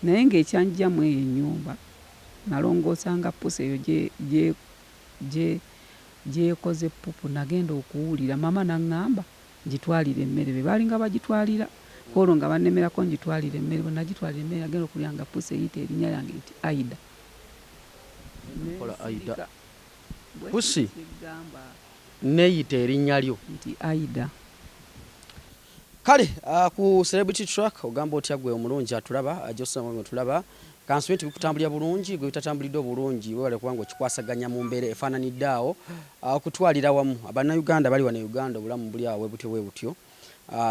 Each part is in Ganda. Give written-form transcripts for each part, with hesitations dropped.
naye ng'ekyanjjamu eyo ennyumba nalongoosanga pusi eyo gyekoze pupu nagenda okuwulira mama naŋŋamba ngitwalire emmere be baalinga bagitwalira olwo nga bannemerako ngitwalire emmere bwe nagitwalira emmere agenda okulya nga pusi eyita erinnya yange nti Aida. Pusi neeyita erinnya lyo nti Aida. Kale ku celebrity track ogamba otya gwe omulungi atulaba ajosoma mwe tulaba kanswiti kutambulira bulungi gwe bitatambulidde obulungi webale kubanga okikwasaganya mu mbeera efaananidde awo okutwalira wamu Abannayuganda bali wano Uganda obulamu buli awo bwe butyo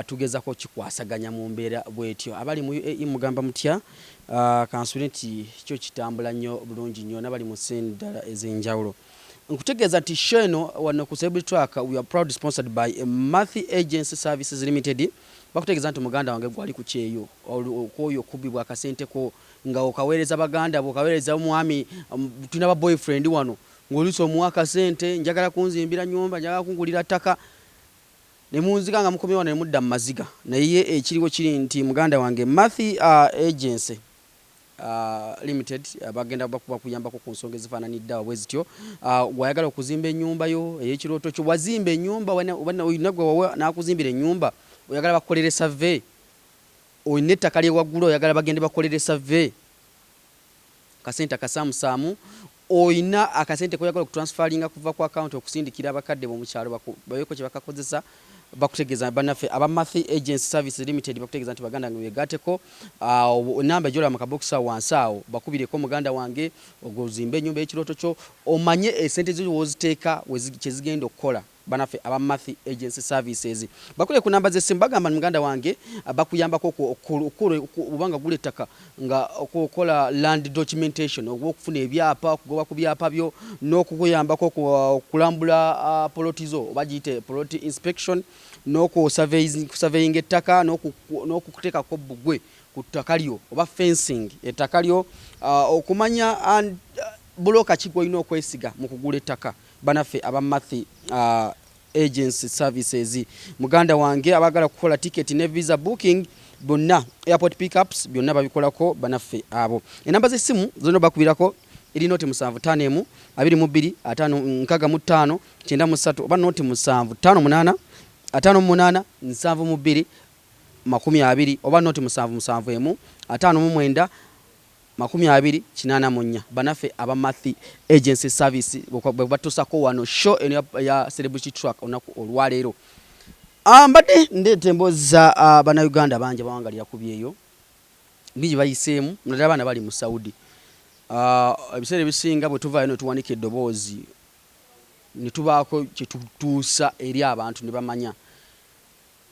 tugezako okikwasaganya mu mbeera bwetyo abali mu mugamba mutya kanswiti kyo kitambula nnyo bulungi nnyo nabali mu sendala ez'enjawulo. Nkutegeeza nti sheno wano ku celebrity track we are proud sponsored by Mathi Agency Services Limited. Bakutegeeza nti muganda wange gwali ku kyeyo okwoyo kubibwa akasente ko nga okaweereza baganda bokaweereza omwami tulina ba boyfriend wano ng'oluusi omuwa akasente njagala kunzimbira nnyumba njagala kungulira ttaka ne munzika nga mukomye wano ne mudda mu maziga naye ekiriwo kiri nti muganda wange Mathi Agency Limited bagenda bakuyambako ku nsonga ezifaananidde awo bwe zityo wayagala okuzimba ennyumba yo ey'ekirooto kyo wazimba ennyumba oyina gwe wawe n'akuzimbira ennyumba oyagala bakolere survey oyina ettaka lyewaggulu oyagala bagende bakolere survey kasente akasaamusaamu oyina akasente koyagala okutransferinga kuva ku account okusindikira abakadde bomukyalo bayeko kye bakakozesa bakutegeeza bannaffe aba Mathi Agency Services Limited bakutegeeza nti baganda nge begateko namba jola makabokisa wansi awo bakubireko muganda wange ogozimba ennyumba y'ekirooto kyo omanye esente zo woziteeka kyezigenda okukola bannaffe aba Mathi Agency Services bakule ku namba z'essimu bagamba muganda wange bakuyambako obanga gula ettaka nga okukola land documentation okufuna ebyapa okugoba ku byapa byo n'okukuyambako okulambula polotizo oba giyite plot inspection surveying ettaka n'okuteekako bbugwe ku ttaka lyo oba fencing ettaka lyo okumanya buloka ki gw'olina okwesiga mu kugula ettaka bannaffe aba Mathi Agency Services muganda wange abagala kukola ticket ne visa booking bonna airport pickups byonna babikolako bannaffe abo enamba z'essimu zonna bakubirako eri noti 751 22 565 93 oba noti 758 58 72 20 oba noti 771 59 20 bannaffe aba Mathi Agency Service batusako wano show ya celebrity track onaku olwaleero mbadde ndeeta emboozi za Bannayuganda bangi bawangalira ku byeyo bingi bayiseemu naddala abaana bali mu Saudi ebiseera ebisinga bwe tuvaayo ne tuwanika eddoboozi ne tubaako kye tutuusa eri abantu ne bamanya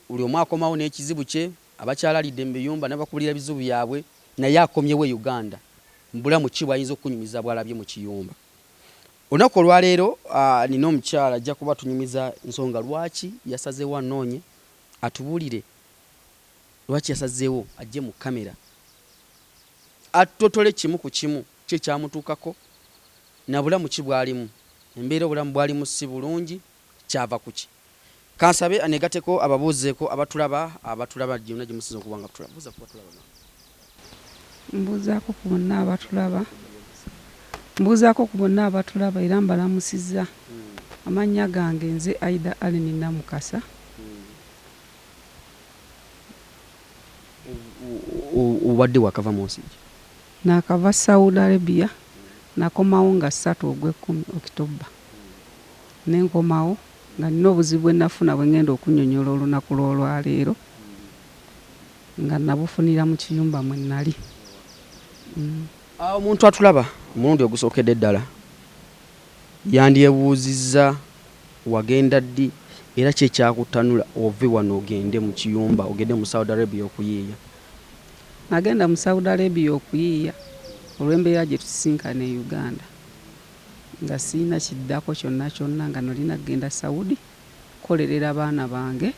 buli omu akomawo n'ekizibu kye abakyalalidde mu biyumba n'abakubulira ebizibu byabwe naye akomyewo Uganda mbulamu ki bwayinza okunyumiza bwalabye mu kiyumba olunaku olwaleero nina omukyala ajja kuba tunyumiza nsonga lwaki yasazeewo anoonye atubuulire lwaki yasazeewo ajje mu kamera atotole kimu ku kimu kye kyamutuukako na bulamu ki bwalimu embeera obulamu bwalimu si bulungi kyava ku ki kansabe anegateko ababuuzeeko abatulaba gyonna gye musinza okuba nga tulabuuza ku batulaba mbuuzaako ku bonna abatulaba era mbalamusizza amannya gange nze Aida Allen Namukasa obadde wakava mu nsi nakava Saudi Arabia nakomawo nga 3 Ogwekumi October nenkomawo nga nina obuzibu bwennafuna bwe ngenda okunnyonnyola olunaku lw'olwaleero nga nabufunira mu kiyumba mwe nnali. Omuntu atulaba omulundi ogusookedde ddala yandyebuuzizza wagenda ddi era kye kyakutanula ove wano ogende mu kiyumba ogende mu Saudi Arabia okuyiiya? Nagenda mu Saudi Arabia okuyiiya olw'embeera gye tusisinkana e Uganda nga siina kiddako kyonna nga nolina kugenda Saudi kukolerera abaana bange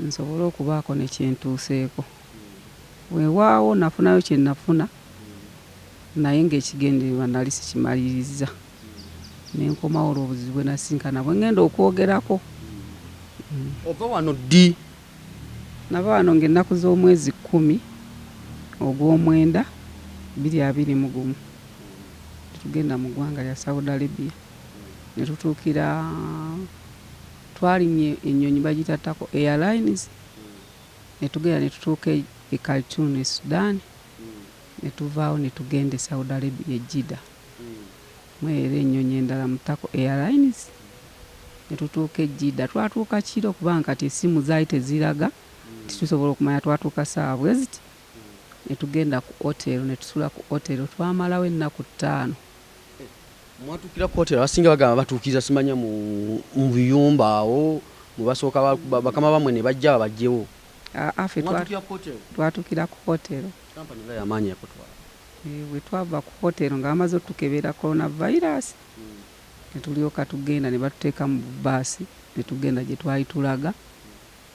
nsobole okubaako ne kyentuuseeko. Weewaawo nafunayo kye nafuna naye ng'ekigendererwa nali sikimaliriza nenkomawo olw'obuzibu bwe nasinkana bwe ngenda okwogerako. Ova wano ddi? Nava wano ng'ennaku z'omwezi 10 ogw'omwenda 2021 tugenda mu ggwanga lya Saudi Arabia ne tutuukira twalinye ennyonyi bagitattako airlines ne tugenda ne tutuuka e Khartoum e Sudan ne tuvaawo ne tugenda e Saudi Arabia e Jeddah mwera ennyonyi endala mutako airlines ne tutuuka e Jeddah twatuuka kiro kubanga kati essimu zaali teziraga titusobola okumanya twatuuka ssaawa bweziti ne tugenda ku hotel ne tusula ku hotel twamalawo ennaku 5. Mwatukira ku hotel abasinga bagamba batuukiza simanya mu biyumba awo mubasooka bakama bamwe ne bajja babajjewo. Afe twatukira ku hotel. Kampani nga yamaanyi yakutwala. Bwe twava ku hotel nga bamaze otukebera coronavirus ne tulyoka tugenda ne batuteeka mu baasi ne tugenda gye twali tulaga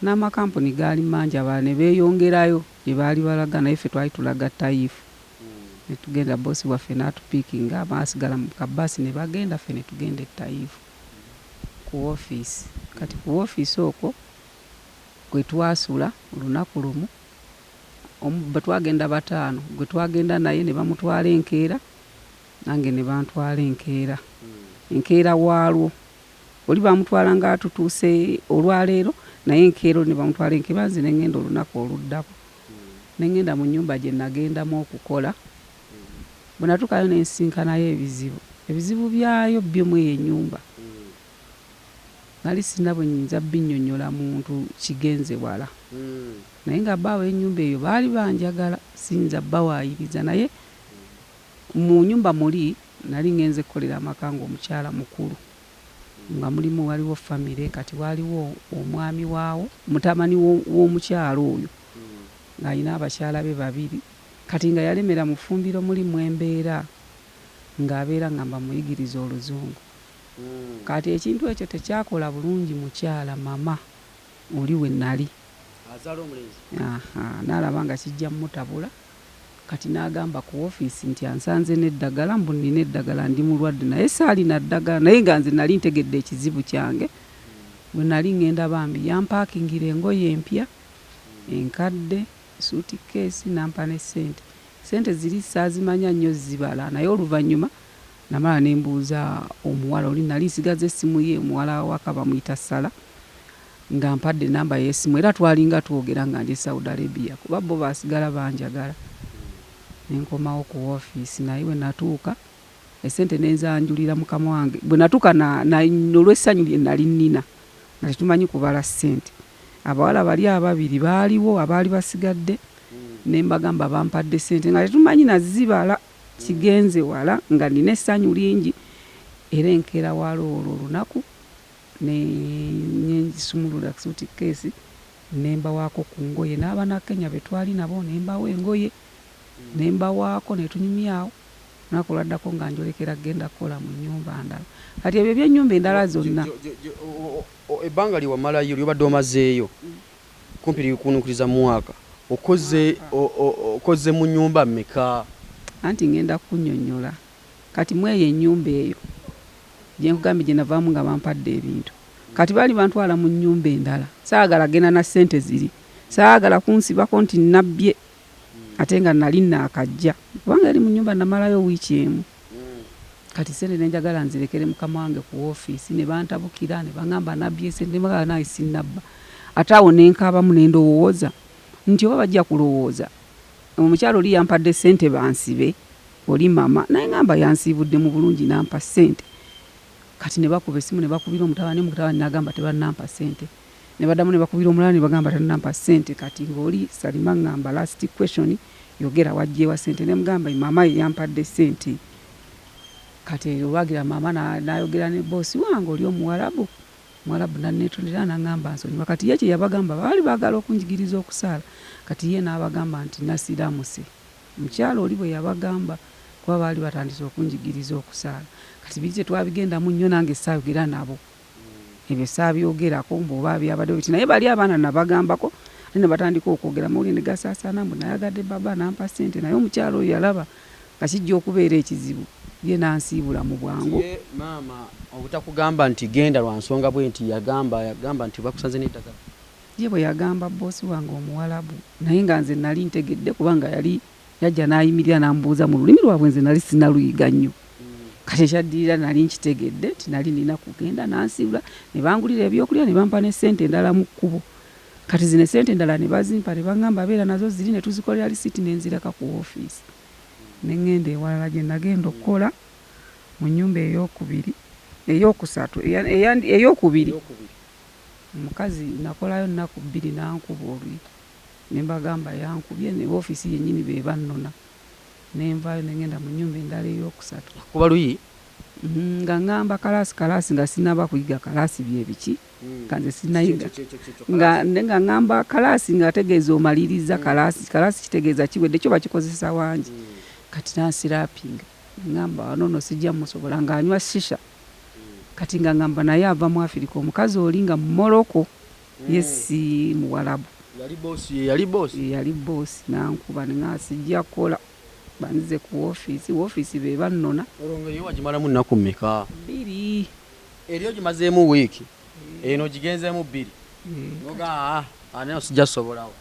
n'amakampuni gaali mangi abalala ne beeyongerayo gye baali balaga naye ffe twali tulaga Taifu ne tugenda boosi waffe n'atupiikinga abaasigala mu kabaasi ne bagenda ffe ne tugenda e Taifu ku ofiisi. Kati ku ofiisi okwo gwe twasula olunaku lumu bwe twagenda 5 gwe twagenda naye ne bamutwala enkeera nange ne bantwala enkeera enkeera waalwo oli bamutwala nga tutuuse olwaleero naye enkeera ne bamutwala enkeera nze ne ngenda olunaku oluddako ne ngenda mu nnyumba gye nagendamu okukola bwe natuukayo ne nsinkanayo ebizibu byayo byemu eyo ennyumba nali sina bwe nnyinza binnyonnyola muntu kigenze wala naye nga bbaawo ennyumba eyo baali banjagala siyinza bbawaayiriza naye mu nyumba muli nali ngenze kukolera amaka ng'omukyala mukulu nga mulimu waliwo famire kati waliwo omwami waawo mutamani w'omukyala oyo ng'alina abakyala be 2 kati nga yalemera mu ffumbiro mulimu embeera ng'abeera ngamba muyigiriza oluzungu kati ekintu ekyo tekyakola bulungi mukyala mama oli we nali n'alaba nga kijja mutabula kati n'agamba ku ofiisi nti ansanze n'eddagala mbu nina eddagala ndi mulwadde naye saalina ddagala naye nga nze nali ntegedde ekizibu kyange bwe nali ngenda bambi yampaakingira engoye empya enkadde suutikeesi nampa ne sente ziri saazimanya nnyo zibala naye oluvannyuma namala ne mbuuza omuwala oli nali nsigaza essimu ye omuwala waka bamuyita Sala nga mpadde namba y'essimu era twalinga twogera nga ndi Saudi Arabia kuba bo baasigala banjagala ne nkomawo ku ofiisi naye bwe natuuka esente nenzanjulira mukama wange bwe natuuka olw'essanyu lye nali nnina nga tetumanyi kubala ssente abawala bali 2 baaliwo abaali basigadde ne mbagamba bampadde ssente nga tetumanyi nazibala kigenze wala nga nina essanyu lingi era enkeera waalwo olunaku nenjisumulula suutikeesi nembawaako ku ngoye n'abanakenya be twali nabo nembawo engoye nembawaako netunyumyawo olunaku lwaddako nga njolekera genda kukola mu nnyumba ndala kati ebyo by'ennyumba endala zonna ebbanga liwamalayo lyobadde omazeeyo kumpi likunuukiriza mu mwaka okoze mu nnyumba mmeka? Anti ngenda kunnyonnyola kati mweyo ennyumba eyo gye nkugambye gye navaamu nga bampadde ebintu kati baali bantwala mu nnyumba endala saagala genda na ssente ziri saagala kunsibako nti nabbye ate nga nali naakajja kubanga yali mu nnyumba namalayo wiiki emu kati ssente nenjagala nzirekere mukama wange ku ofiisi ne bantabukira ne baŋŋamba nabbye ssente ne bagala naye sinnabba ate awo nenkaabamu nendowooza nti oba bajja kulowooza omukyalo oli yampadde ssente bansibe oli mama naye ngamba yansiibudde mu bulungi nampa ssente kati ne bakuba essimu ne bakubira omutabani n'agamba tebannampa ssente ne baddamu ne bakubira omulala ne bagamba tannampa ssente kati ng'oli Salima ngamba last question yogera wajjeewa ssente ne mugamba mama yampadde ssente kati olwagira mama n'ayogera ne boosi wange oli Omuwalabu nanneetondera n'angamba nsonyiwa kati ye kye yabagamba baali baagala okunjigiriza okusaala kati ye n'abagamba nti nasiramuse mukyalo oli bwe yabagamba kuba baali batandise okunjigiriza okusaala kati biri tetwabigendamu nnyo nange saayogera nabo ebyo saabyogerako mboba byabadde biti naye bali abaana nabagambako ate ne batandika okwogera mawulire ne gasaasaana mbu nayagadde baba nampa ssente naye omukyalo oyo yalaba nga kijja okubeera ekizibu ye nansiibula mu bwangu maama obutakugamba nti genda lwa nsonga bwe nti yagamba nti bakusanze n'eddagala ye bwe yagamba boosi wange Omuwalabu naye nga nze nali ntegedde kubanga yali yajja n'ayimirira n'ambuuza mu lulimi lwabwe nze nali sinaluyiga nnyo. Kati ekyaddirira nali nkitegedde nti nali nina kugenda n'ansiibula ne bangulira ebyokulya ne bampa ne ssente endala mu kkubo. Kati zino ssente endala ne bazimpa ne baŋŋamba beera nazo ziri ne tuzikolera lisiiti ne nzireka ku woofiisi. Ne ŋŋenda ewalala gye nagenda okukola mu nnyumba eyokubiri. Omukazi nakolayo nnaku 2 n'ankuba olwi. Ne mbagamba yankubye ne woofiisi yennyini be bannona. Ne nvaayo ne ngenda mu nnyumba endala eyokusatu. Kuba luyi? Nga ŋŋamba kalaasi nga sinaba kuyiga kalaasi bye biki. Kanze sinayiga. Nga ŋŋamba kalaasi nga ategeeza omaliriza kalaasi. Kalaasi kitegeeza kiwedde kyo bakikozesa wangi. Kati nansiraapinga. Ŋŋamba wano no sijja musobola ng'anywa shisha. Kati nga ŋŋamba naye ava mu Afirika omukazi oli nga mu Morocco. Yesi Muwalabu. Yali boosi n'ankuba nga sijja kukola. Banzize ku woofiisi be bannona. Olwo yo wagimalamu nnaku mmeka? 2. Eri ogimazeemu wiiki. Eno gigenzeemu 2. Noga ane sijja sobolawo.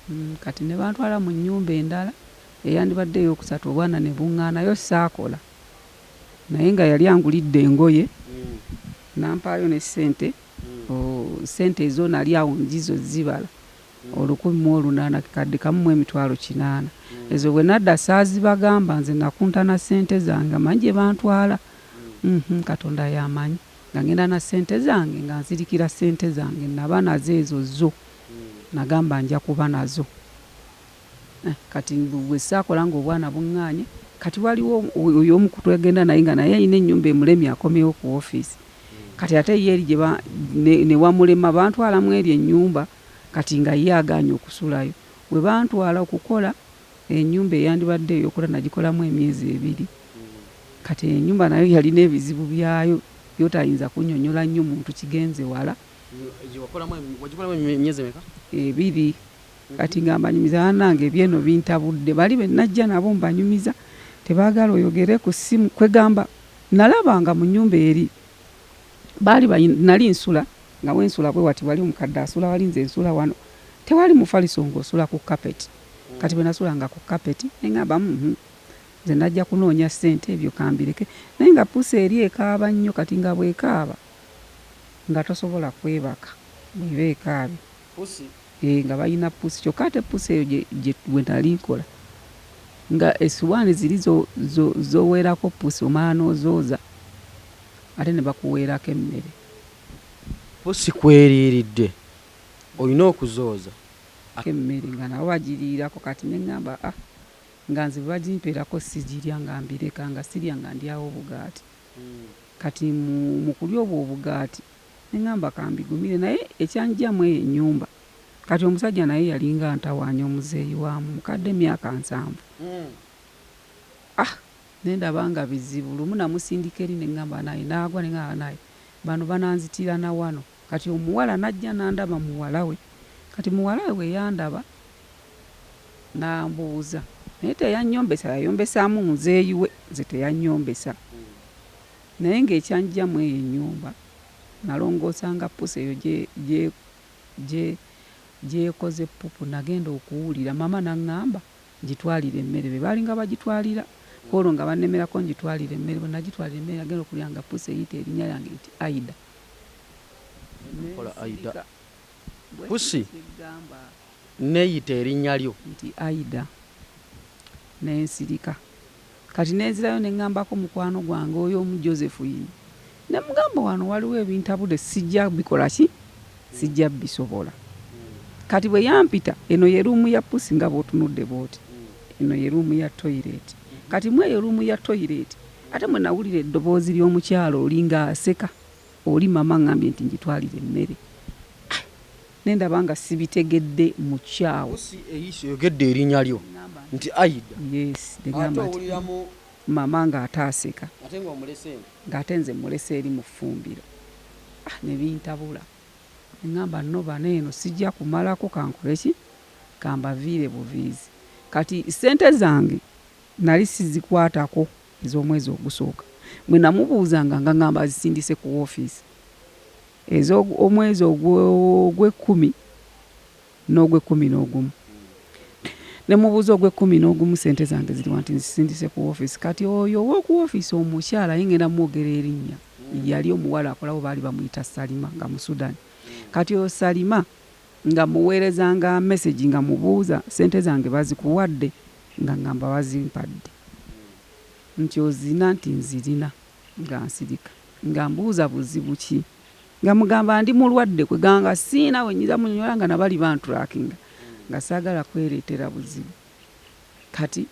Kati ne bantwala mu nnyumba endala eyandibadde eyokusatu obwana ne buŋŋaanayo saakola. Naye nga yali angulidde engoye nampaayo ne ssente. Ssente ezo nali awo ngizo zibala 180 kadde kamu mu emitwalo 8. Ezo bwe nadda saazibagamba nze nakuntana ssente zange amanyi gye bantwala. Katonda yamanyi nga ngenda na ssente zange nga nzirikira ssente zange naba nazo ezo zo. Nagamba nja kuba nazo. Kati bwe saakola ng'obwana buŋŋaanye. Kati waliwo oyo omu kutwegenda naye nga naye ayina ennyumba emulemi akomyewo ku woofiisi. Kati ate ye eri ne wamulema bantwalamu eri ennyumba kati nga ye agaanye okusulayo. Bwe bantwala okukola ennyumba eyandibadde ey'okola nagikolamu emyezi 2. Kati ennyumba nayo yalina ebizibu byayo byotayinza kunnyonnyola nnyo muntu kigenze wala. Wagikolamu emyezi emeka? 2. Kati nga mbanyumiza bannange ebyeno bintabudde. Bali be najja nabo mbanyumiza tebaagala oyogere ku ssimu. Kwegamba nalabanga mu nnyumba eri nali nsula nga wensula bwe wati wali omukadde asula wali nze nsula wano. Tewali mufaliso ng'osula ku kapeti. Kati bwe nasulanga ku kapeti ne ŋŋamba nze najja kunoonya ssente ebyo kambireke. Naye nga pusi eri ekaaba nnyo kati nga bwekaaba nga tosobola kwebaka bw'eba ekaabe. Nga balina pusi kyokka ate pusi eyo gye nali nkola nga essuwaani ziri zoweerako pusi omala n'ozooza ate ne bakuweerako emmere. Pusi kweriiridde olina okuzooza emmere nga nabo bagiriirako. Kati ne ŋŋamba nga nze bagimpeerako sigirya nga mbireka nga sirya nga ndyawo obugaati. Kati mu kulya obwo obugaati ne ŋŋamba kambigumire naye ekyanjjamu eyo ennyumba. Kati omusajja naye yalinga ntawaanya omuzeeyi waamu mukadde emyaka 7. Ne ndaba nga bizibu. Lumu namusindika eri ne ŋŋamba naye n'agwa ne ŋŋamba naye bano bananzitira na wano. Kati omuwala najja n'andaba muwala we. Kati muwala we bwe yandaba n'ambuuza naye teyannyombesa yayombesaamu muzeeyi we nze teyannyombesa. Naye ng'ekyanjjamu eyo ennyumba nalongoosanga pusi eyo gyekoze pupu nagenda okuwulira mama naŋŋamba ngitwalire emmere be baalinga bagitwalira olwo nga bannemerako ngitwalire emmere. Bwe nagitwalira emmere nagenda okulya nga pusi eyita erinnya lyange nti Aida. Pusi neeyita erinnya lyo nti Aida nensirika. Kati nenzirayo ne ŋŋambako mukwano gwange oyo omu Joseph yini ne mugamba wano waliwo ebintabudde sijja bikola ki sijja bisobola. Kati bwe yampita eno ye ruumu ya pusi nga bw'otunudde bw'oti. Eno ye ruumu ya toyireeti. Kati mu eyo ruumu ya toyireeti ate mwe nawulira eddoboozi ly'omukyalo olinga aseka oli mama ŋŋambye nti ngitwalire emmere. Nendaba nga sibitegedde mu kyawo. Pusi eyise yogedde erinnya lyo nti Aida. Yes, negamba nti mama nga ataaseka ng'ate nze mulese eri mu ffumbiro. Ne bintabula. Ngamba nno bano eno sijja kumalako kankole ki kambaviire buviizi. Kati ssente zange nali sizikwatako ez'omwezi ogusooka. Bwe namubuuzanga nga ngamba azisindise ku woofiisi. Omwezi ogw'ekkumi n'ogw'ekkumi n'ogumu ne mubuuza ogw'11 sente zange ziri wanti nzisindise ku office. Kati oyo ow'oku office omukyala yengenda mwogera erinnya yali omuwala akolawo baali bamuyita Salima nga mu Sudan. Kati oyo Salima nga muweereza nga message nga mubuuza sente zange bazikuwadde nga ngamba bazimpadde. Nti ozina nti nzirina nga nsirika nga mbuuza buzibu ki nga mugamba ndi mulwadde kwe ganga siina wenyiza munyonyola nga nabali bantrackinga nga saagala kwereetera buzibu. Kati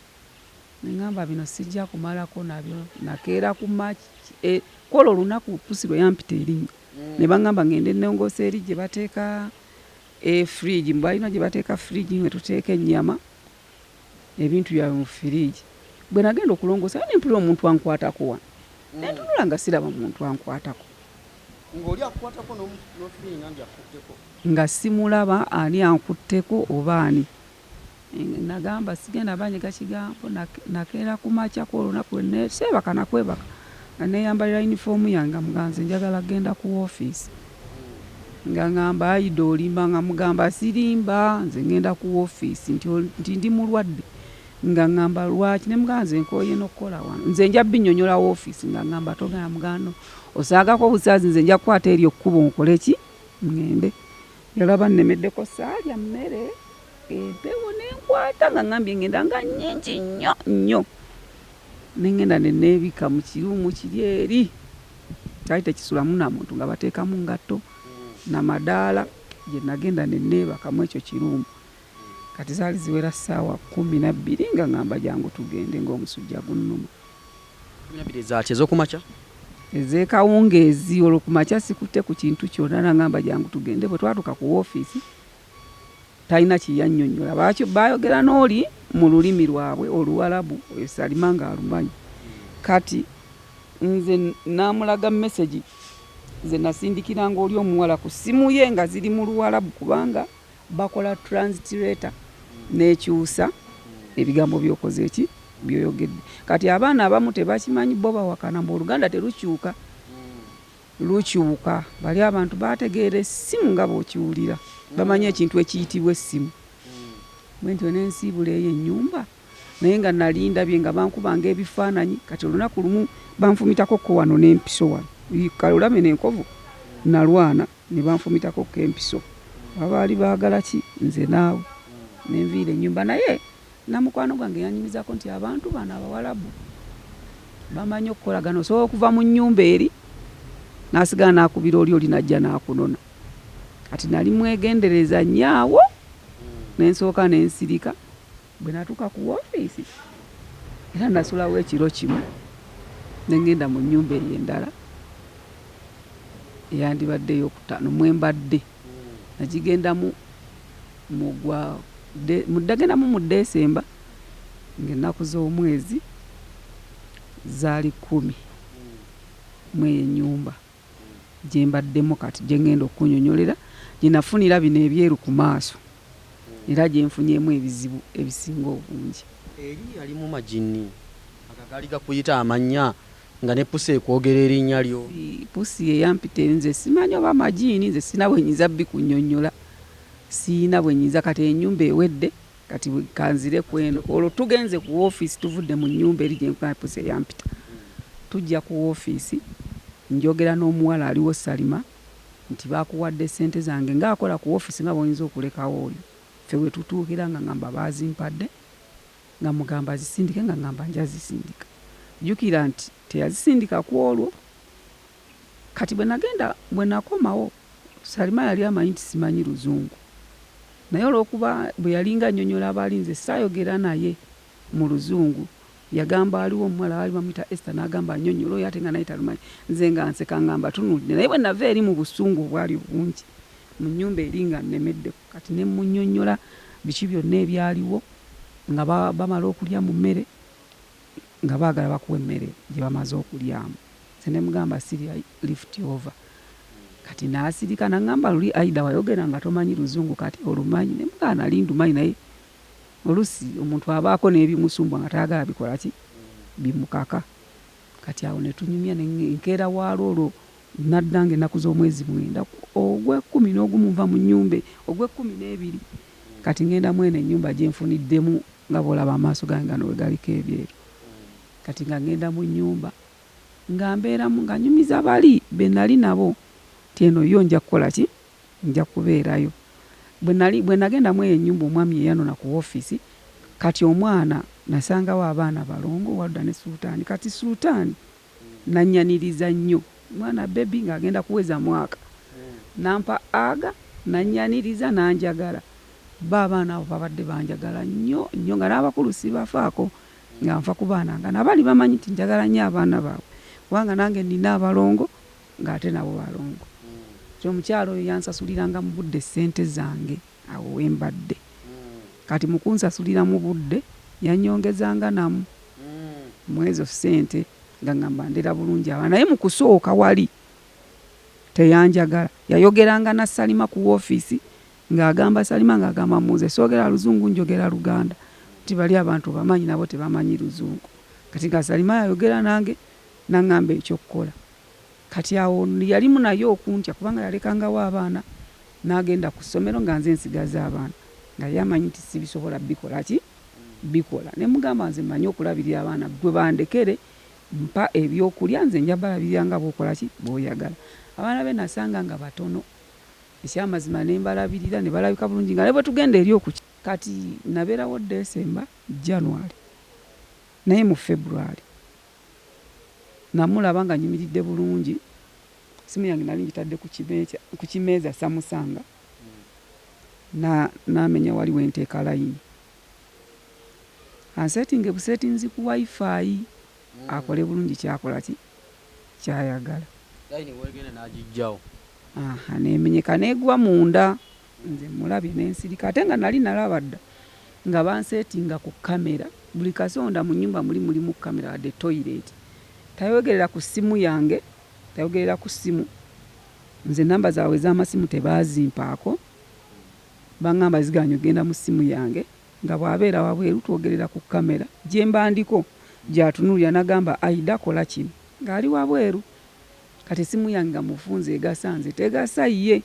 ngamba bino sijja kumalako nabyo nakeera ku kola olunaku pusi lwe yampita erinnya ne bangamba ngende nnongoosa eri gye bateeka fridge mbalina gye bateeka fridge ne tuteeka ennyama ebintu byawe mu fridge. Bwe nagenda okulongoosa ne mpulira omuntu ankwatako wano ne ntunula nga siraba muntu ankwatako ng'oli akukwatako n'ofiringa nti akutteko nga simulaba ani ankutteko oba ani. Nagamba sigenda banyega kigambo nakeera ku makyako olunaku lwe seebaka nakwebaka nga neeyambalira yunifoomu yange muganze njagala genda ku office nga ngamba ayida olimba nga mugamba sirimba nze ngenda ku office nti ndi mulwadde nga ngamba lwaki ne muganze nkooye n'okukola wano nze nja binnyonnyola office nga ngamba togenda mugano osaagako obusaazi nze nja kukwata eri okkuba nkole ki ngende. Yalaba nnemeddeko saalya mmere empewo nenkwata nga ngambye ngenda nga nnyingi nnyo nengenda neneebika mu kiruumu kiri eri kyali tekisulamu na muntu nga bateekamu ngatto namadaala gye nagenda neneebakamu ekyo kiruumu. Kati zaali ziwera ssaawa 12 nga ngamba jangu tugende ng'omusujja gunnuma. 12 zaaki ez'okumakya ez'ekawungeezi olwo kumakya sikutte ku kintu kyonna nangamba jangu tugende. Bwe twatuka ku woofiisi talina kiyannyonnyola baayogera n'oli mu lulimi lwabwe Oluwalabu oyo Salima nga alumanyi. Kati nze naamulaga message ze nasindikiranga oli omuwala ku ssimu ye nga ziri mu Luwalabu kubanga bakola translator n'ekyusa ebigambo by'okoze eki byoyogedde. Kati abaana abamu tebakimanyi bo bawakana mu Oluganda terukyuka lukyuka. Bali abantu bategeera essimu nga bw'okiwulira bamanyi ekintu ekiyitibwa essimu. Bwe ntyo n'ensiibula eyo ennyumba naye nga nalinda bye nga bankubanga ebifaananyi. Kati olunaku lumu banfumitako ko wano n'empiso wano kalulame n'enkovu nalwana ne banfumitako ko empiso. Babaali baagala ki nze naawe nenviira ennyumba naye namukwano gwange yanyumizako nti abantu bano Abawalabu bamanyi okukolagana. Osobola okuva mu nnyumba eri n'asigala n'akubira oli najja n'akunona. Kati nali mwegendereza nnyo nensooka nensirika. Bwe natuuka ku woofiisi era nasulawo ekiro kimu nengenda mu nnyumba eyo endala eyandibadde ey'okutaano mwembadde nagigendamu muddagendamu mu Desemba ng'ennaku z'omwezi zaali 10 mweyo ennyumba gye mbaddemu kati gye ngenda okunyonyolera gye nafunira bino ebyeru ku maaso era gye nfunyeemu ebizibu ebisinga obungi. Eri yali mu Majjini akagaali gakuyita amannya nga ne pusi ekwogera erinnya lyo. Pusi eyampita nze simanyi oba Majjini nze sina bwenyiza bikunyonnyola siina bwenyiza. Kati ennyumba ewedde kati kanzire kweno olwo tugenze ku woofiisi tuvudde mu nnyumba eri gyenkuna pusi eyampita tujja ku woofiisi njogera n'omuwala aliwo Salima nti bakuwadde sente zange ngaakola ku woofiisi nga bw'oyinza okulekawo oyo. Ffe we tutuukira nga ngamba baazimpadde nga mugamba zisindike nga ngamba nja zisindika. Jjukira nti teyazisindika ku olwo. Kati bwe nakomawo Salima yali amanyi nti simanyi Luzungu naye olw'okuba bwe yalinga annyonnyola abalinze saayogera naye mu Luzungu yagamba aliwo omuwala baali bamuyita Esther n'agamba annyonnyola oyo ate nga naye talumanyi. Nze nga nseka ngamba tunudde naye bwe nava eri mu busungu obwali bungi mu nnyumba eri nga nnemeddeko. Kati ne munnyonnyola biki byonna ebyaliwo nga bamala okulya mu mmere nga baagala bakuwa emmere gye bamaze okulyamu. Nze ne mugamba sirya lift over. Kati n'asirika n'angamba luli Aida wayogera nga tomanyi Luzungu kati olumanyi. Ne mugamba nali ndumanyi naye olusi omuntu abaako n'ebimusumbwa nga tayagala bikola ki bimukaka. Kati awo ne tunyumya nkeera waalo olwo naddanga ennaku z'omwezi 9 ogw'ekkumi n'ogumu nva mu nnyumba ogw'ekkumi n'ebiri kati ngenda mwene ennyumba gye nfuniddemu nga bw'olaba amaaso gange gano we galiko ebyeru. Kati nga ngenda mu nnyumba nga mbeeramu nga nyumiza bali be nali nabo ti eno yo nja kukola ki, nja kubeerayo. Bwe nagenda mu eyo ennyumba omwami yeyanona ku woofiisi, kati omwana nasangawo abaana balongo wadda ne Sultaani. Kati Sultaani nannyaniriza nnyo, mwana bebi ng'agenda kuweza mwaka, nampa aga nannyaniriza nanjagala. Ba abaana abo babadde banjagala nnyo nnyo nga n'abakulu sibafaako, nga nfa ku baana nga nabali bamanyi nti njagala nnyo abaana baabwe, kubanga nange nina abalongo ng'ate nabo balongo. Omukyalo oyo yansasuliranga mu budde ssente zange awo we mbadde. Kati mu kunsasulira mu budde yannyongezanga namu mu ezo ssente nga ngamba ndera bulungi abaana. Naye mu kusooka wali teyanjagala, yayogeranga na Salima ku woofiisi ng'agamba Salima ng'agamba muze soogera Luzungu njogera Luganda, ti bali abantu bamanyi nabo tebamanyi Luzungu. Kati nga Salima yayogera nange naŋŋamba ekyokukola. Kati awo yalimu naye okuntya kubanga yalekangawo abaana n'agenda ku ssomero nga nze nsigaza abaana, nga yamanyi nti sibisobola bikola ki, bikola. Ne mugamba nze mmanyi okulabirira abaana, gwe bandekere mpa ebyokulya nze nja balabirira nga bw'okola ki, bw'oyagala. Abaana be nasanga nga batono, ekyamazima ne mbalabirira ne balabika bulungi nga ne bwe tugenda eri okuki. Kati nabeerawo Desemba, January, naye mu February namulaba nga nyimiridde bulungi, simu yange nali ngitadde ku kimeeza Samusanga, n'amenya wali wenteeka layini, ansetinge busetinzi ku wifi akole bulungi kyakola ki, kyayagala. Layini wegenda n'agijjawo. Nemenyeka negwa munda, nze mulabye n'ensirika ate nga nali nalaba dda nga bansetinga ku kamera, buli kasonda mu nnyumba mulimu kamera wadde toilet. Tayogerera ku simu yange, tayogerera ku simu. Nze namba zaabwe z'amasimu tebaazimpaako, baŋŋamba ziganya ogenda mu simu yange, nga bw'abeera wabweru twogerera ku kamera gye mbandiko gy'atunuulira n'agamba Aida kola kino ng'ali wabweru. Kati simu yange nga mufunze egasanze tegasa ye.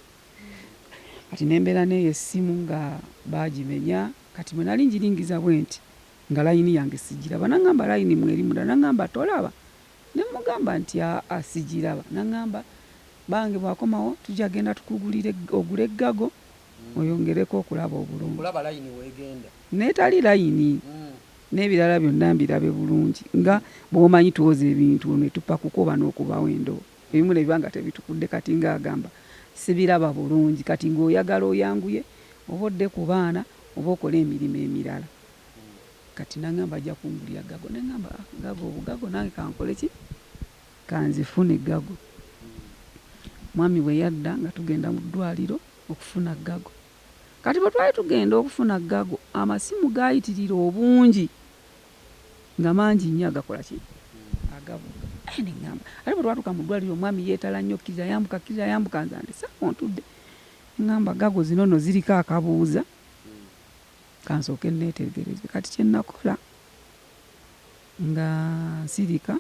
Kati nembeera n'eyo essimu nga baagimenya. Kati bwe nali ngiringiza bwe nti nga layini yange sigiraba, n'aŋŋamba layini mweri munda, n'aŋŋamba tolaba, ne mugamba nti asigiraba, n'aŋŋamba bange bwakomawo tujja genda tukugulire ogule eggago oyongereko okulaba obulungi. Kulaba layini weegenda. Neetali layini n'ebirala byonna mbirabe bulungi nga bw'omanyi tuwoza ebintu ne tuppa kukuba n'okubawo endoo. Ebimu ne biba nga tebitukudde, kati ng'agamba sibiraba bulungi, kati ng'oyagala oyanguye oba odde ku baana oba okole emirimu emirala. Kati n'aŋŋamba ajja kungulira gago, ne ŋŋamba gago obugago nange kankole ki, kanzifune gago. Mwami bwe yadda nga tugenda mu ddwaliro okufuna gago. Kati bwe twali tugenda okufuna gago, amasimu gaayitirira obungi nga mangi nnyo agakola ki, agavuga. Ne ŋŋamba ate bwe twatuuka mu ddwaliro omwami yeetala nnyo, kkiriza yambuka nze andi saako ntudde. Ŋŋamba gago zino nno ziriko akabuuza, kansooke neetegereze. Kati kye nakola nga nsirika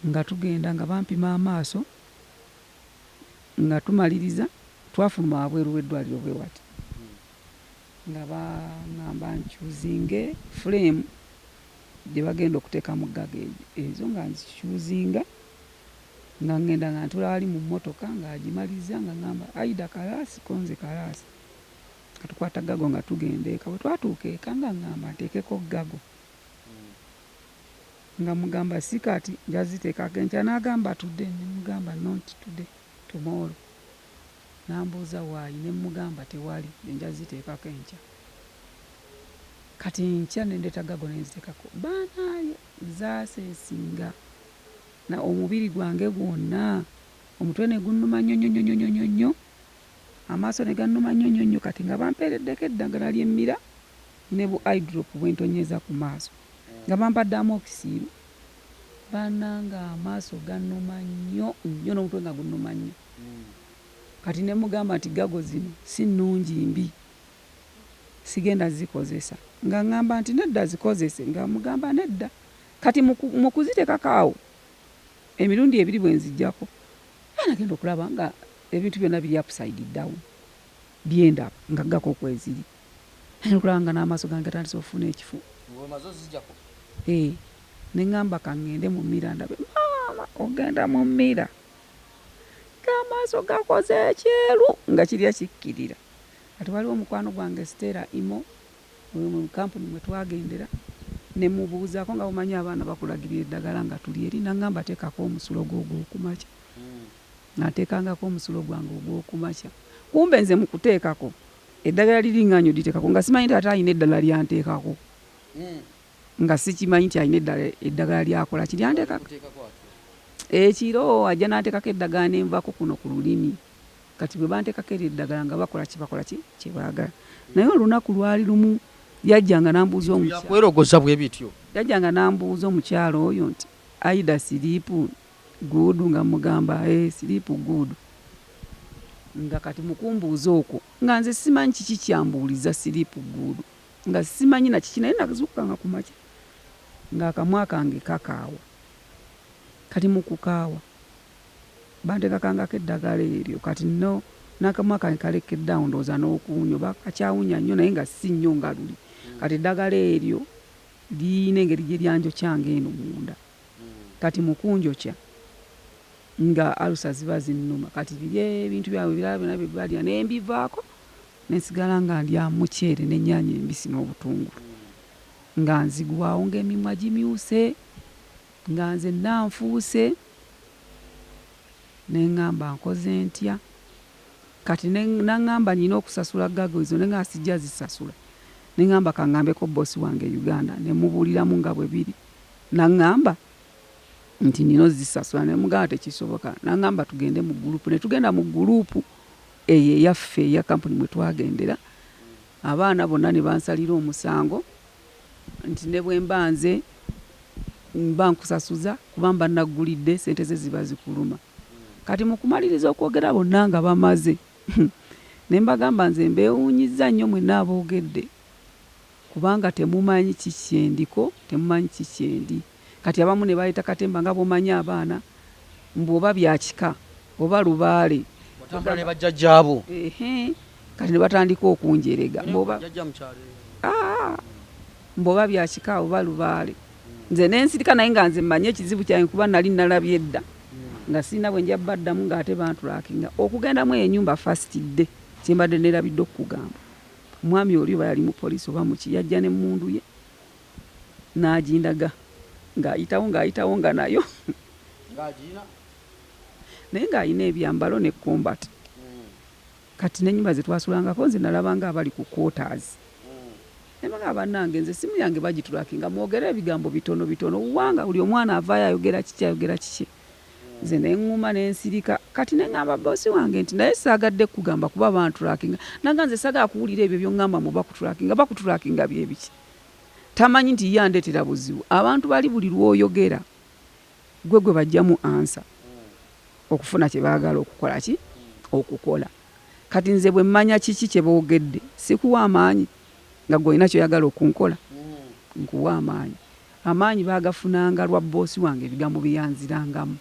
nga tugenda nga bampima amaaso nga tumaliriza, twafuluma wabweru w'eddwaliro bwe wati nga baŋŋamba nkyuzinge fulemu gye bagenda okuteekamu gago ezo, nga nzikyuzinga nga ngenda nga ntula wali mu mmotoka ng'agimaliza nga ŋŋamba Aida kalaasi konze kalaasi. Katukwata gago nga tugenda eka. Bwe twatuuka eka nga ŋŋamba nteekeko gago nga mugamba si kati njaziteekako enkya, n'agamba tudde, ne mugamba not today, tomorrow. N'ambuuza waayi, ne mugamba tewali, njaziteekako enkya. Kati enkya ne ndeeta gago ne nziteekako, baanaaye zaaseesinga na omubiri gwange gwonna, omutwe ne gunnuma nnyo, amaaso ne gannuma nnyo. Kati nga bampeereddeko eddagala ly'emmira ne bu eye drop bwe ntonyeza ku maaso, nga bampadde amookisiiru, bannanga amaaso gannuma nnyo n'omutwe nga gunnuma nnyo. Kati ne mugamba nti gago zino si nnungi, mbi, sigenda zikozesa. Nga ŋŋamba nti nedda zikozese, nga mugamba nedda. Kati mu kuziteekako awo emirundi ebiri bwe nziggyako, nagenda okulaba nga ebintu byonna biri upside down, byendaba nga gako kweziri. Nkulanga n'amaaso gange gatandise okufuna ekifu. Ne ŋŋamba kaŋŋende mu mmira ndabe, maama ogenda mu mmira ng'amaaso gakoze ekyeru nga kirya kikkirira. Kati waliwo omukwano gwange Stella Imo mu kampuni mwe twagendera ne mubuuzaako nga bumanyi abaana bakulagirira eddagala nga tuli eri, n'aŋŋamba teekako omusulo gwo ogw'okumakya. Nateekangako omusulo gwange ogw'okumakya. Kumbe nze mu kuteekako eddagala liriŋŋaanyo liteekako nga simanyi nti ate alina eddala lyanteekako. Nga sikimanyi nti alina eddagala lyakola kiryanteekako. Ekiro ajja n'anteekako eddagala ne nvaako kuno ku lulimi. Kati bwe banteekako eri eddagala nga bakola kye baagala. Naye olunaku lwali lumu yajjanga n'ambuuza omukyalo. Kwerogoza bwe bityo. Yajjanga n'ambuuza omukyalo oyo nti Aida siriipu guudu, nga mugamba siriipu guudu. Nga kati mukumbuuza okwo nga nze simanyi kiki kyambuuliza siriipu guudu, nga simanyi na kiki, naye nazuukanga ku makya nga akamwa kange kakaawa. Kati mu kukaawa banteekakangako eddagala eryo, kati no n'akamwa kange kalekeddeawo ndowooza n'okuwunya, oba kakyawunya nnyo naye nga si nnyo nga luli. Kati eddagala eryo lirina engeri gye lyanjokyanga eno munda. Kati mu kunjokya nga alusa ziba zinnuma. Kati biri ebintu byabwe ebirala byonna bye balya ne mbivaako ne nsigala nga ndya muceere n'ennyaanya embisi n'obutungulu. Nga nzigwawo ng'emimwa gimyuse, nga nze nanfuuse, ne ŋŋamba nkoze ntya. Kati n'aŋŋamba nina okusasula gago ezo ne nga sijja zisasula. Ne ŋŋamba kaŋŋambeko bossi wange Uganda ne mubuuliramu nga bwe biri. N'aŋŋamba nti nina ozisasula, ne mugamba tekisoboka. N'aŋŋamba tugende mu gurupu. Ne tugenda mu gurupu eyo eyaffe eya kampuni mwe twagendera. Abaana bonna ne bansalira omusango nti ne bwe mba nze mba nkusasuza kuba mba naggulidde ssente ze ziba zikuluma. Kati mu kumaliriza okwogera bonna nga bamaze ne mbagamba nze mbeewuunyizza nnyo mwenna aboogedde kubanga temumanyi kikyendiko, temumanyi kikyendi. Kati abamu ne baleeta katemba nga bw'omanyi abaana mbw'oba byakika oba lubaale batambula ne bajjajjaabo. Kati ne batandika okunjerega mbw'oba byakika oba lubaale. Nze n'ensirika naye nga nze mmanyi ekizibu kyange kuba nali nalabye edda nga sirina bwe njja baddamu ng'ate bantulakinga okugendamu ennyumba first day kyembadde neerabidde okukugamba. Omwami oli oba yali mu poliisi oba muki, yajja n'emmundu ye n'agindaga ng'ayitawo nga nayo naye ng'alina ebyambalo ne combat. Kati n'ennyumba ze twasulangako nze nalabanga abali ku quarters. Nembaga bannange nze simu yange bagitulakinga mwogere ebigambo bitono bitono wanga buli omwana avaayo ayogera kiki. Nze neŋŋuma n'ensirika. Kati ne ŋŋamba bossi wange nti naye saagadde kugamba kuba bantulakinga. Nanga nze saagala kuwulira ebyo by'oŋŋamba mu bakutulakinga bye biki. Tamanyi nti ye andeetera buzibu. Abantu bali buli lw'oyogera gwe bajjamu ansa okufuna kye baagala okukola. Kati nze bwe mmanya kiki kye boogedde sikuwa amaanyi nga gwe olina kyoyagala okunkola, nkuwa amaanyi. Amaanyi baagafunanga lwa boosi wange ebigambo bye yanzirangamu.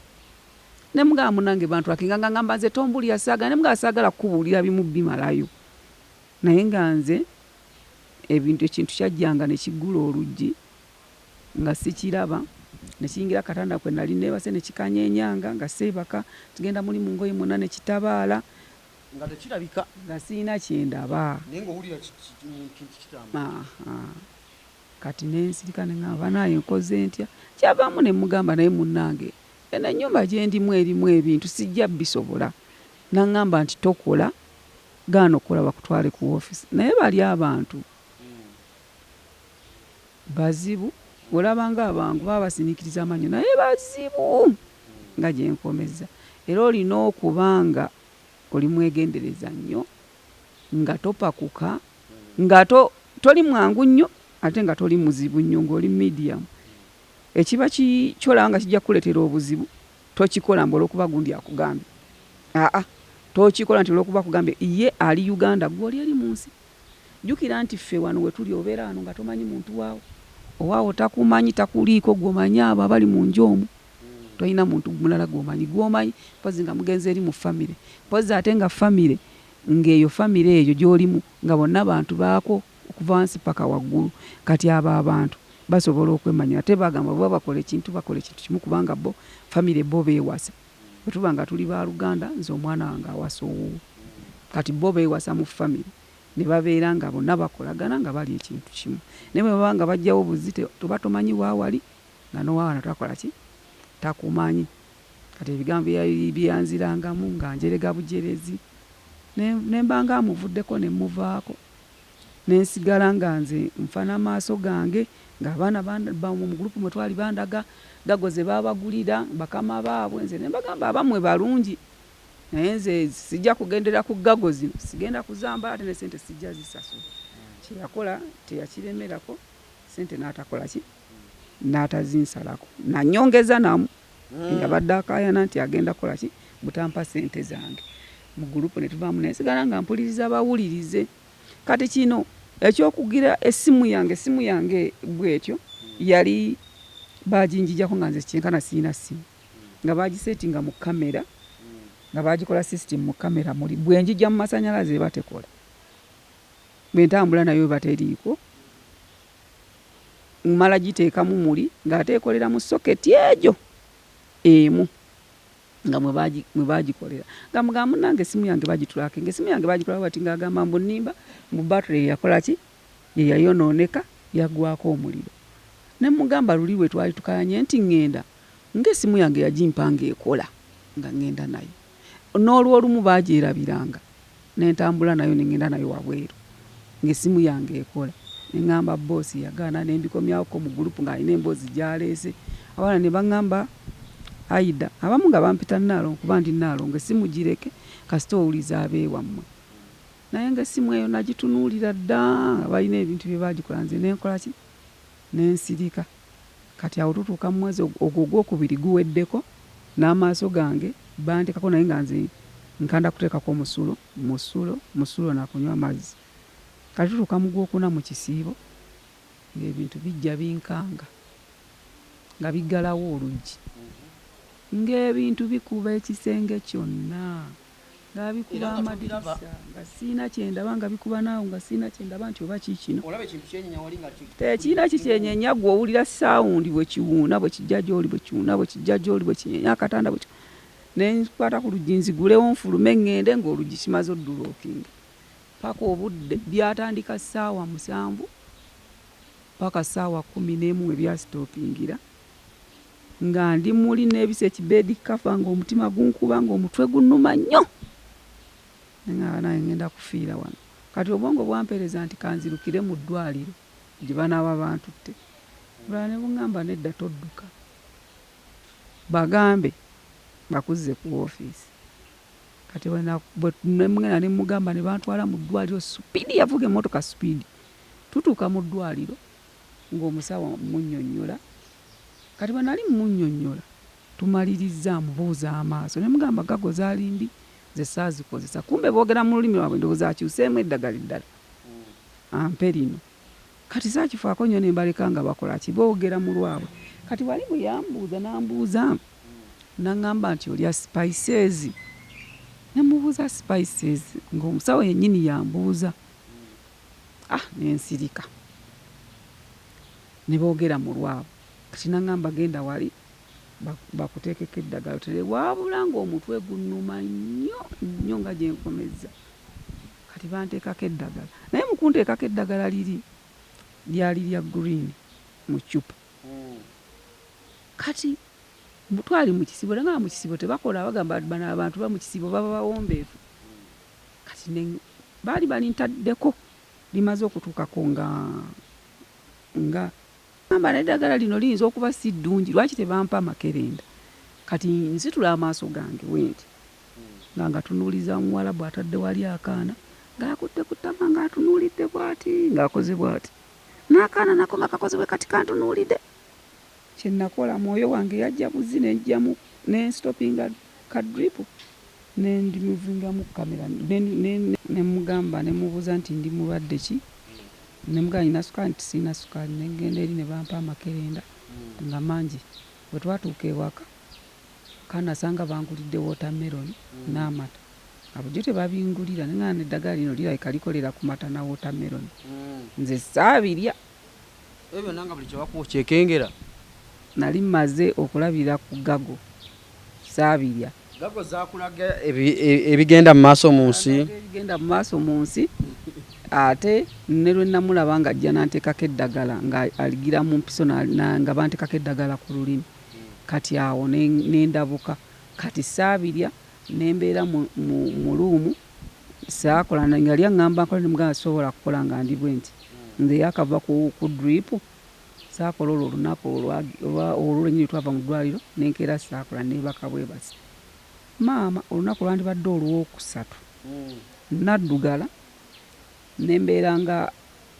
Ne mugamba munange bantulakinga nga ngamba nze tombulira saagala, ne mugamba saagala kubuulira bimu bimalayo. Naye nga nze ekintu kyajjanga ne kiggula oluggi nga sikiraba, ne kiyingira katanda kwe nali neebase ne kikanyenyanga nga seebaka, tugenda muli mu ngoye mwonna ne kitabaala nga tekirabika nga sirina kyendaba. Naye ng'owulira kitamba. Kati n'ensirika ne ŋŋamba naye nkoze ntya. Kyavaamu ne mugamba naye munnange eno ennyumba gye ndimu erimu ebintu sijja bisobola. N'aŋŋamba nti tokola gaana okukola bakutwale ku woofiisi. Naye bali abantu bazibu, olaba nga abangu baba basiniikiriza amanyo naye bazibu nga gye nkomeza. Era olina okubanga oli mwegendereza nnyo nga topakuka nga toli mwangu nnyo ate nga toli muzibu nnyo ng'oli medium. Ekiba kyolaba nga kijja kukuleetera obuzibu tokikola mbu olw'okuba gundi akugambye. Tokikola nti olw'okuba akugambye ye ali Uganda gwe oli eri mu nsi. Jjukira nti ffe wano we tuli obeera wano nga tomanyi muntu waawo. Owaawo takumanyi takuliiko gw'omanyi abo abali mu nju omwo. Tolina muntu mulala gw'omanyi mpozi nga mugenzi eri mu famire. Mpozi ate nga famire ng'eyo famire eyo gy'olimu nga bonna bantu baako okuva wansi paka waggulu. Kati abantu basobola okwemanyira ate bagamba bwe bakola ekintu kimu kubanga bo famire bo beewasa. Bwe tuba nga tuli ba Luganda nze omwana wange awasa owuwo. Kati bo beewasa mu famire ne babeera nga bonna bakolagana nga bali ekintu kimu. Naye bwe baba nga bajjawo buzzi toba tomanyi waawali nga n'owaawala takola ki takumanyi. Kati ebigambo byanzirangamu nga njerega bujerezi ne mba nga amuvuddeko ne muvaako ne nsigala nga nze nfa n'amaaso gange ng'abaana mu gurupu mwe twali bandaga gagoze babagulira bakama baabwe. Nze ne mbagamba abamwe balungi naye nze sijja kugendera ku gago zino, sigenda kuzamba ate ne sente sijja zisasula. Kye yakola teyakiremerako, sente n'atakola ki n'atazinsalako. Nanyongeza namu yabadde akaayana nti agenda kukola ki butampa sente zange. Mu gurupu ne tuvaamu ne nsigala nga mpuliriza bawulirize. Kati kino ekyokugira essimu yange bwetyo yali baginjijjako nga nze kyenkana sirina ssimu nga bagisetinga mu kamera nga bagikola system mu kamera muli bwenjijja mu masanyalaze batekola bwentambula nayo bateriiko mmala giteekamu muli ng'ateekolera mu soketi ejo emu nga mwe bagikolera nga mugamba nange essimu yange bagitulako ng'essimu yange bagitulako bati ng'agamba mbu nnimba mu battery yakola ki ye yayonooneka yaggwako omuliro. Ne mugamba luli we twali tukayanye nti ŋŋenda ng'essimu yange yagimpanga ekola nga ŋŋenda nayo. N'olw'olumu bagyerabiranga n'entambula nayo ne ŋŋenda nayo wabweru ng'essimu yange ekola. Ne ŋŋamba boosi yagaana ne mbikomyako mu gurupu ng'alina emboozi gy'aleese. Abaana ne baŋŋamba Aida abamu nga bampita Naalongo kuba ndi Naalongo essimu gireke kasita owuliza abeewammwe. Naye ng'essimu eyo nagitunuulira dda balina ebintu bye bagikola nze nenkola ki nensirika. Kati awo tutuuka mu mwezi ogwo ogwokubiri guweddeko n'amaaso gange bantekako naye nga nze nkanda kuteekako musulo nakunywa amazzi. Kati tutuuka mu gwokuna mu kisiibo ng'ebintu bijja binkanga nga biggalawo oluggi ng'ebintu bikuba ekisenge kyonna nga bikuba amadirisa nga siina kyendaba nga bikuba naawo nga siina kyendaba nti oba kiikino tekiina kikyenyenya gwe owulira sawundi bwe kiwuuna bwe kijja gy'oli bwe kiwuuna bwe kijja gy'oli bwe kinyenya akatanda bwe ne nkwata ku luggi nzigulewo nfulume ŋŋende ng'oluggi kimaze oddulookinga paka obudde byatandika ssaawa 7 paka ssaawa 11 we byasitoopingira nga ndi muli n'ebisa ekibedi kafa ng'omutima gunkuba ng'omutwe gunnuma nnyo nga naye ngenda kufiira wano. Kati obwongo bwampeereza nti kanzirukire mu ddwaliro gye banaaba bantutte. Bulala ne buŋŋamba nedda todduka bagambe bakuzze ku woofiisi. Kati nemugenda ne mugamba ne bantwala mu ddwaliro supiidi yavuga emmotoka supiidi. Tutuuka mu ddwaliro ng'omusawo munnyonnyola. Kati bwe nali munnyonnyola tumaliriza amubuuza amaaso ne mugamba gago zaalimbi ze saazikozesa. Kumbe boogera mu lulimi lwabwe ndowooza akyuseemu eddagala eddala ampe lino. Kati saakifaako nnyo ne mbaleka nga bakola ki boogera mu lwabwe. Kati wali bwe yambuuza n'ambuuza n'aŋŋamba nti olya spices. Ne mubuuza spices ng'omusawo yennyini yambuuza. N'ensirika ne boogera mu lwabwe. Kati n'aŋŋamba genda wali bakuteekeko eddagala tere wabula ng'omutwe gunnuma nnyo nga gye nkomezza. Kati banteekako eddagala naye mu kunteekako eddagala lyali lya green mu ccupa. Kati twali mu kisibo nga mu kisibo tebakola bagamba bano abantu ba mu kisibo baba bawombeefu. Kati baali balintaddeko limaze okutuukako nga amba n'eddagala lino liyinza okuba si ddungi lwaki tebampa amakerenda. Kati nzitula amaaso gange wenti nga tunuuliza Omuwalabu atadde wali akaana ng'akutte ku ttama ng'atunuulidde bw'ati ng'akoze bw'ati n'akaana nako nga kakoze bwe kati kantunuulidde. Kye nakola mwoyo wange yajja buzzi nejjamu nensitopinga kadripu nendimuvingamu kamera ne mugamba ne mubuuza nti ndi mulwadde ki. Ne mugamba nina sukaali nti siina sukaali ne ngenda eri ne bampa amakerenda nga mangi. Bwe twatuuka ewaka kanasanga bangulidde watermelon n'amata abujjo tebabingulira neŋŋamba eddagala lino lirabika likolera ku mata na watermelon nze saabirya ebyo nanga buli kyebakuwa kyekengera nali mmaze okulabira ku gago saabirya gago zakulaga ebigenda mu maaso mu nsi ebigenda mu maaso mu nsi ate ne lwe namulaba nga ajja nanteekako eddagala nga aligira mu mpiso nga banteekako eddagala ku lulimi kati awo nendabuka kati saabirya nembeera mu luumu saakola nga lyaŋŋamba nkola nemugamba sobola kukola nga ndi bwe nti nze yakava ku drip saakola olwo olunaku olwenyini twava mu ddwaliro nenkeera saakola nebaka bwebasi maama olunaku lwandibadde olwokusatu naddugala nembeera nga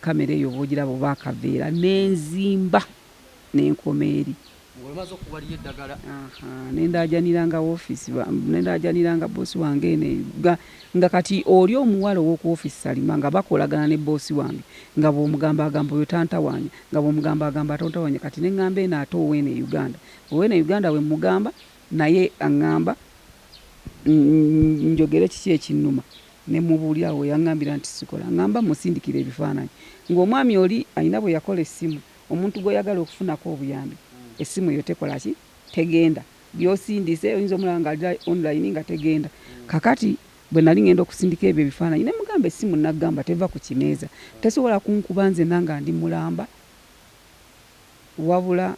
kamera eyo boogiraba oba akaveera nenzimba nenkoma eri nendajaniranga woofiisi nendajaniranga boosi wange nga kati oli omuwala ow'oku woofiisi Salima nga bakolagana ne boosi wange nga bw'omugamba agamba oyo tantawanya nga bw'omugamba agamba tantawanya kati neŋŋamba eno ate oweene Uganda oweene Uganda we mugamba naye aŋŋamba njogere kiki ekinnuma ne mubuulira we yaŋŋambira nti sikola aŋŋamba musindikira ebifaananyi ng'omwami oli alina bwe yakola essimu omuntu gw'oyagala okufunako obuyambi essimu eyo tekola ki tegenda byosindise oyinza omulaba nga ali online nga tegenda kakati bwe nali ngenda okusindika ebyo ebifaananyi ne mugamba essimu naggamba teva ku kimeeza tesobola kunkuba nze nanga ndi mulamba wabula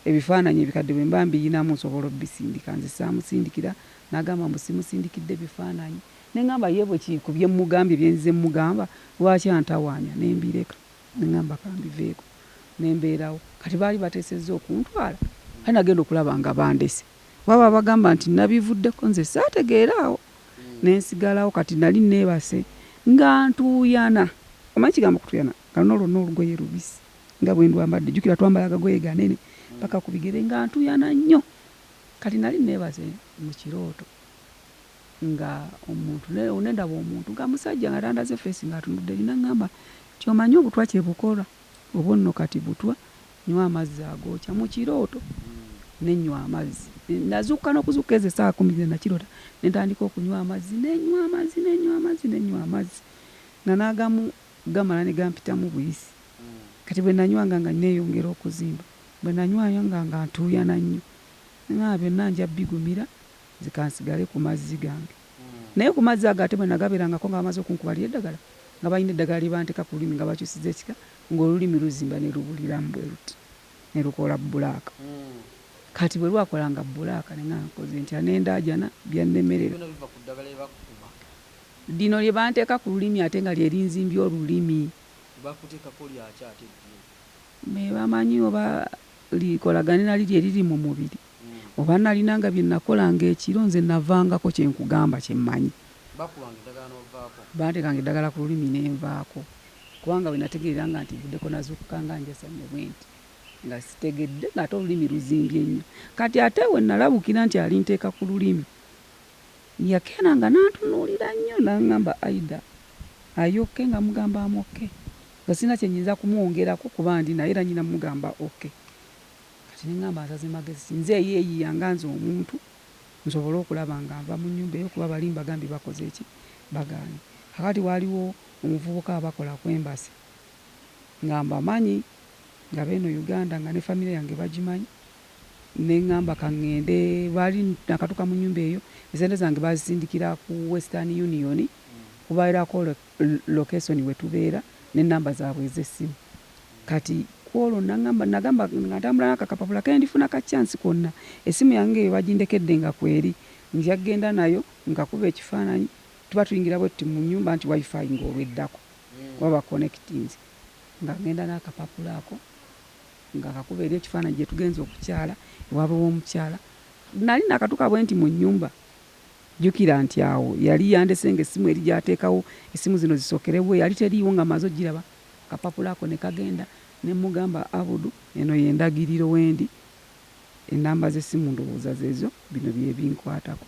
ebifaananyi ebikadde bwe mba mbiyinamu nsobola obisindika nze saamusindikira nagamba mbu simusindikidde bifaananyi neŋŋamba ye bwe kikubye mugambye byenzize mugamba lwaki antawaanya nembireka neŋŋamba kambiveeko nembeerawo kati baali bateesezza okuntwala kali nagenda okulaba nga bandese waba bagamba nti nabivuddeko nze saategeeraawo nensigalawo kati nali neebase nga ntuuyana omanyi kigambo kutuyana nga nolona olugoye lubisi nga bwe ndwambadde jjukira twambala agagoye ganene paka ku bigere nga ntuuyana nnyo kati nali neebase mu kirooto nga omuntu nendaba omuntu nga musajja nga tandaze feesi ng'atunudde lina ŋŋamba kyomanyi obutwa kyebukola obwo nno kati butwa nywa amazzi agookya mu kirooto nenywa amazzi nazuukuka n'okuzuuka ezo essaawa 10 nakirota nentandika okunywa amazzi nenywa amazzi nga naagamu gamala ne gampitamu buyisi kati bwe nanywanga nga neeyongera okuzimba bwe nanywanga nga ntuuyana nnyo nga byonna nja bigumira zikansigale ku mazzi gange naye ku mazzi ago ate bwe nagaberangako nga bamaze okunkubalira eddagala nga balina eddagala libanteeka ku lulimi nga bakyusiza ekika ng'olulimi luzimba ne lubuliramu bwe luti ne lukola bbulaaka kati bwe lwakolanga bbulaaka ne nga nkoze ntya nendaajana byannemerera lino lye banteeka ku lulimi ate nga lye linzimbye olulimi me bamanyi oba likolagane nali lye riri mu mubiri oba nalinanga bye nakolanga ekiro nze navangako kyenkugamba kyemmanyi banteekanga eddagala ku lulimi nenvaako kubanga bwe nategeeranga nti buddeko nazuukukanga njasamye bwenti nga sitegedde ng'ate olulimi luzimbye nnyo kati ate we nalabukira nti alinteeka ku lulimi yakenanga nantunuulira nnyo naŋŋamba Aida ayokke nga mugamba amokke nga sina kyenyinza kumwongerako kuba ndi naye era nyina mugamba okke kati neŋŋamba nsaze magezi nze eyeeyiyanga nze omuntu nsobole okulaba nga nva mu nnyumba eyo kuba bali mbagambye bakoze eki bagaanye kakati waaliwo omuvubuka abakola ku embasi nga mbamanyi nga beeno Uganda nga ne famire yange bagimanyi neŋŋamba kaŋŋende baali nakatuka mu nnyumba eyo esente zange bazisindikira ku Western Union kubairako location we tubeera n'ennamba zaabwe ez'essimu kati kwolwo nagamba nga ntambula n'akakapapula kendifuna ka chance konna essimu yange eyo bagindekedde nga kweri nja genda nayo nkakuba ekifaananyi tuba tuyingira bwetuti mu nnyumba nti wifi ng'olweddako waba connectings nga ngenda n'akapapula ako nga kakuba eri ekifaananyi gye tugenza okukyala ewaabwe w'omukyala nali nakatuka bwe nti mu nnyumba jjukira nti awo yali yandese nga essimu eri gyateekawo essimu zino zisookerebwe yali teriiwo nga maze ogiraba kapapula ako ne kagenda ne mugamba Abudu eno yendagiriro wendi ennamba z'essimu ndowooza zezo bino byebinkwatako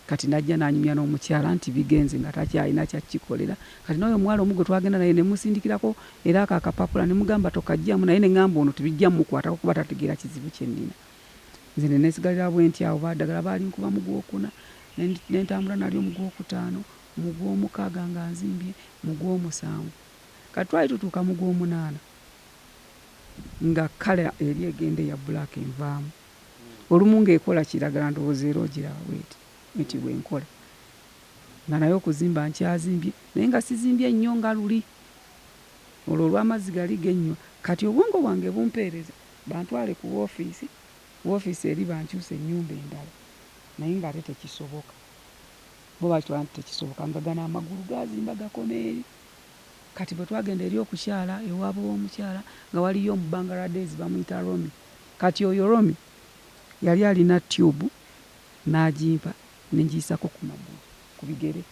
kati najja nanyumya n'omukyala nti bigenze nga takyalina kyakikolera kati n'oyo omuwala omu gwe twagenda naye ne musindikirako era ako akapapula ne mugamba tokajjamu naye ne ŋŋamba ono tebijja mukwatako kuba tategeera kizibu kye nnina nze ne neesigalira bwe nti awo baddagala baali nkuba mu gwokuna nentambula nalyo mu Gwokutaano, mu Gwomukaaga nga nzimbye, mu Gwomusanvu. Kati twali tutuuka mu Gwomunaana nga kala eri egenda eya bbulaaka envaamu. Olumu ng'ekola kiragala ndowooza era ogiraba bweti bwenkola. Nga naye okuzimba nkyazimbye naye nga sizimbye nnyo nga luli. Olwo olw'amazzi gali gennywa. Kati obwongo bwange bumpeereza bantwale ku woofiisi eri bankyuse ennyumba endala. Naye ng'ate tekisoboka. Bo bakitwala nti tekisoboka nga gano amagulu gazimba gakoma eri. Kati bwe twagenda eri okukyala ewaabwe w'omukyala nga waliyo mu Bangladesh bamuyita Romi. Kati oyo Romi yali alina tube n'agimpa nengiisako ku magulu ku bigere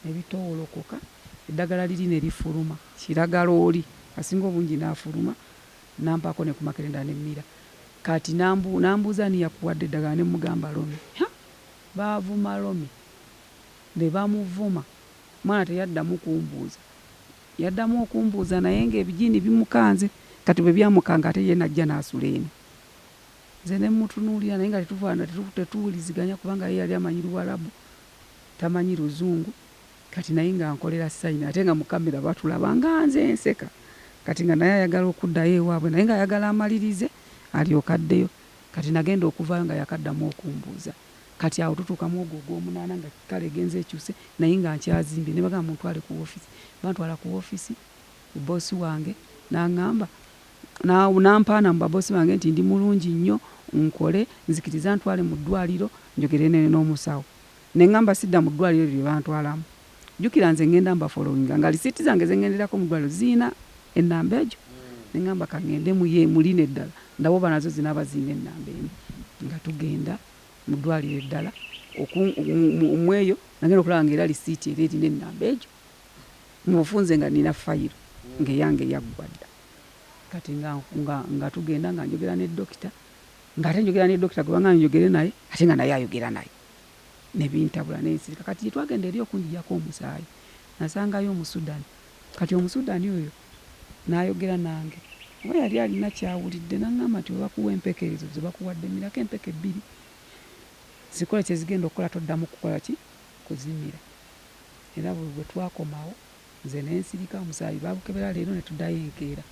ebitowolokoka. Eddagala liri ne lifuluma kiragala oli asinga obungi n'afuluma nampako ne ku makerenda n'emmira. Kati nambuuza ni yakuwadde eddagala ne mugamba Romi. Baavuma Romi ne bamuvuma. Mwana teyaddamu kumbuuza. Yaddamu okumbuuza naye ng'ebijini bimukanze. Kati bwe byamukanga ate ye najja n'asula eno. Nze ne mutunuulira naye nga tetuwuliziganya kubanga ye yali amanyi Luwalabu tamanyi Luzungu. Kati naye nga nkolera sayini ate nga mu kamera batulaba nga nze nseka. Kati nga naye ayagala okuddayo ewaabwe naye nga ayagala amalirize alyoka addeyo. Kati nagenda okuvaayo nga yakaddamu okumbuuza. Kati awo tutuukamu ogwo Ogwomunaana nga kale egenze ekyuse naye nga nkyazimbye ne bagamba muntwale ku woofiisi. Bantwala ku woofiisi boosi wange n'aŋŋamba nampaana mu baboosi bange nti ndi mulungi nnyo nkole nzikiriza ntwale mu ddwaliro njogere n'omusawo. Ne ŋŋamba sidda mu ddwaliro lye bantwalamu. Jjukira nze ngenda mba followinga nga lisiiti zange ze ngenderako mu ddwaliro ziina ennamba egyo. Ne ŋŋamba ka ŋŋende mulina eddala ndawoba nazo zinaaba ziina ennamba emu. Nga tugenda mu ddwaliro eddala mu eyo nagenda okulaba ng'era lisiiti era erina ennamba egyo. Mu bufunze nga nina fayiro ng'eyange yaggwa dda. Kati nga tugenda nga njogera ne dokita ng'ate njogera ne dokita gwe bangambye njogere naye ate nga naye ayogera naye. Ne bintabula n'ensirika. Kati twagenda eri okunjijjako omusaayi nasangayo Omusudani. Kati Omusudani oyo n'ayogera nange. Oba yali alina kyawulidde n'aŋŋamba nti bakuwa empekerezo ze bakuwadde mirako empeke 2. Zikole kye zigenda okukola toddamu kukola ki? Kuzimira. Era bwe twakomawo nze n'ensirika omusaayi baabukebera leero ne tuddayo enkeera.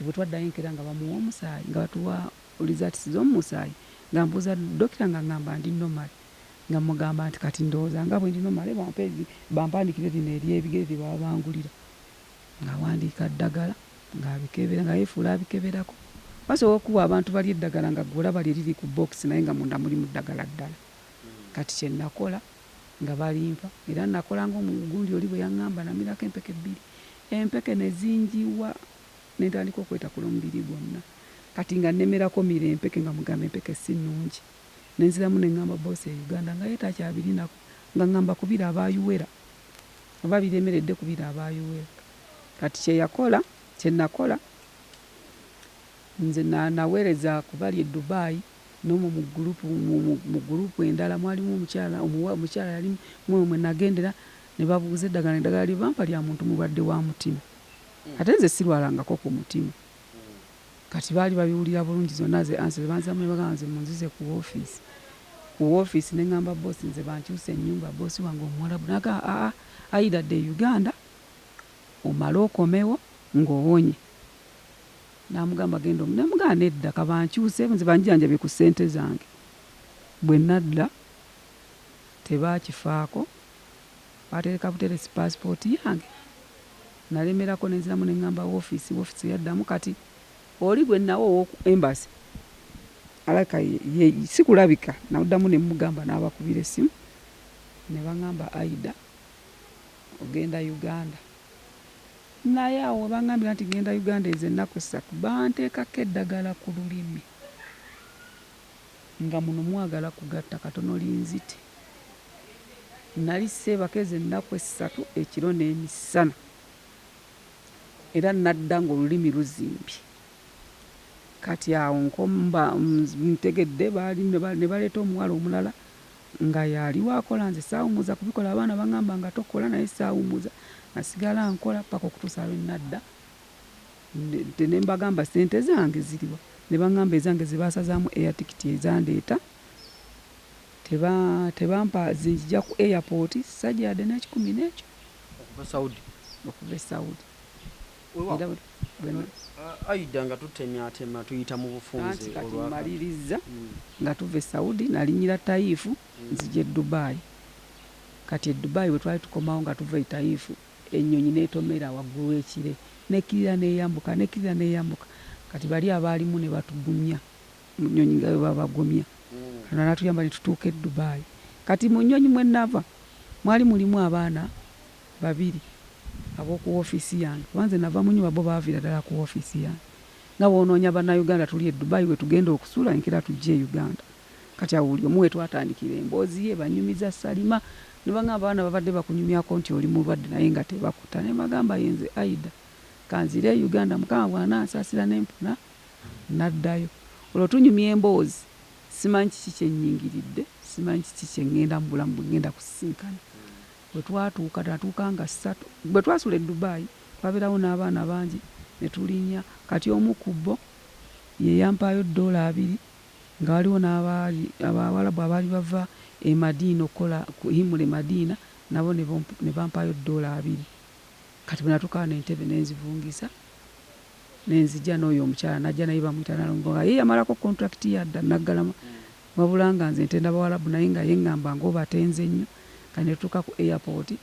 Bwe twaddayo enkeera nga bamuwa omusaayi nga batuwa rizaatisi z'omusaayi nga mbuuza dokita nga ŋŋamba ndi normal. Nga mugamba nti kati ndowooza nga bwe ndi normal bampandikire lino ery'ebigere lye baba bangulira. Nga wandiika ddagala ng'abikebera nga yeefuula abikeberako. Basobola okuwa abantu bali eddagala nga ggwe olaba lye riri ku bokisi naye nga munda mulimu ddagala ddala. Kati kye nakola nga balimpa era nakola ng'omugundi oli bwe yaŋŋamba namirako empeke 2. Empeke ne zinjiwa ne ntandika okwetakula omubiri gwonna. Kati nga nnemerako mira empeke nga mugamba empeke si nnungi. Ne nziramu ne ŋŋamba boosi e Uganda nga ye takyabirinako nga ŋŋamba kubira abaayuwera oba biremeredde kubira abaayuwera. Kati kye nakola nze naweereza kubali e Dubai n'omwo mu gurupu endala mwalimu omukyala yali mwe nagendera ne babuuza eddagala lye bampa lya muntu mulwadde wa mutima. Ate nze sirwalangako ku mutima. Kati baali babiwulira bulungi zonna ze ansi banzamu ne bagamba nze munzize ku woofiisi. Ku woofiisi ne ŋŋamba boosi nze bankyuse ennyumba boosi wange Omuwalabu n'agamba ayidadde e Uganda omale okomewo ng'owonye. N'amugamba genda namugamba nedda kabankyuse nze banjijanjabye ku ssente zange. Bwe nadda tebaakifaako batereka buteresi paasipooti yange. Nalemerako nenziramu ne ŋŋamba woofiisi yaddamu kati oli gwe nawo embasi alaka sikulabika nawuddamu ne mugamba n'abakubira essimu ne baŋŋamba Aida ogenda Uganda. Naye awo bangambira nti genda Uganda ezo ennaku 3 banteekako eddagala ku lulimi nga muno mwagala kugatta katono linzite. Nali seebaka ezo ennaku 3 ekiro n'emisana era nadda ng'olulimi luzimbye. Kati awo nkomba ntegedde ne baleeta omuwala omulala nga yaliwo akola nze saawumuza kubikola abaana baŋŋamba nga tokola naye saawumuza nasigala nkola paka okutuusa lwe nadda. Ne mbagamba ssente zange ziriwa ne baŋŋamba ezange ze baasazaamu air tikiti ezandeeta tebampa zinjija ku airport sajjade n'ekikumi n'ekyo okuva e Saudi. Aida nga tutemyatema tuyita mu bufunze olwamaliriza nga tuva e Saudi nalinyira Taifu nzije Dubai. Kati e Dubai bwe twali tukomawo nga tuva e Taifu ennyonyi n'etomera waggulu w'ekire nekirira n'eyambuka kati bali abaalimu ne batugumya mu nnyonyi nga bwe babagumya natuyamba ne tutuuka e Dubai. Kati mu nnyonyi mwe nava mwali mulimu abaana babiri ab'oku woofiisi yange kuba nze nava mu nnyumba bo baavira ddala ku woofiisi yange nga bw'onoonya bannayuganda tuli e Dubai we tugenda okusuula nkira tujje e Uganda. Kati awo buli omu we twatandikira emboozi ye banyumiza Salima ne bangamba abaana babadde bakunyumyako nti oli mulwadde naye nga tebakuta ne bagamba yenze Aida kanzire e Uganda Mukama bw'anansaasira n'empuna naddayo. Olwo tunyumya emboozi simanyi kiki kyennyingiridde simanyi kiki kyengenda mu bulamu bwe ngenda kusisinkana. Bwe twatuuka natuuka nga 3 bwe twasula e Dubai twabeerawo n'abaana bangi ne tulinnya. Kati omu ku bo ye yampaayo $2 nga waliwo n'Abawalabu abaali bava e Madina okukola himula e Madina nabo ne bampaayo $2. Kati bwe natuuka n'entebe nenzivungisa nenzija n'oyo omukyala najja naye bamuyita Nalongo ye yamalako contract yadda naggalama wabula nga nze ntenda Bawalabu naye nga yeŋŋamba ng'oba atenze nnyo. Kati ne tutuuka ku airport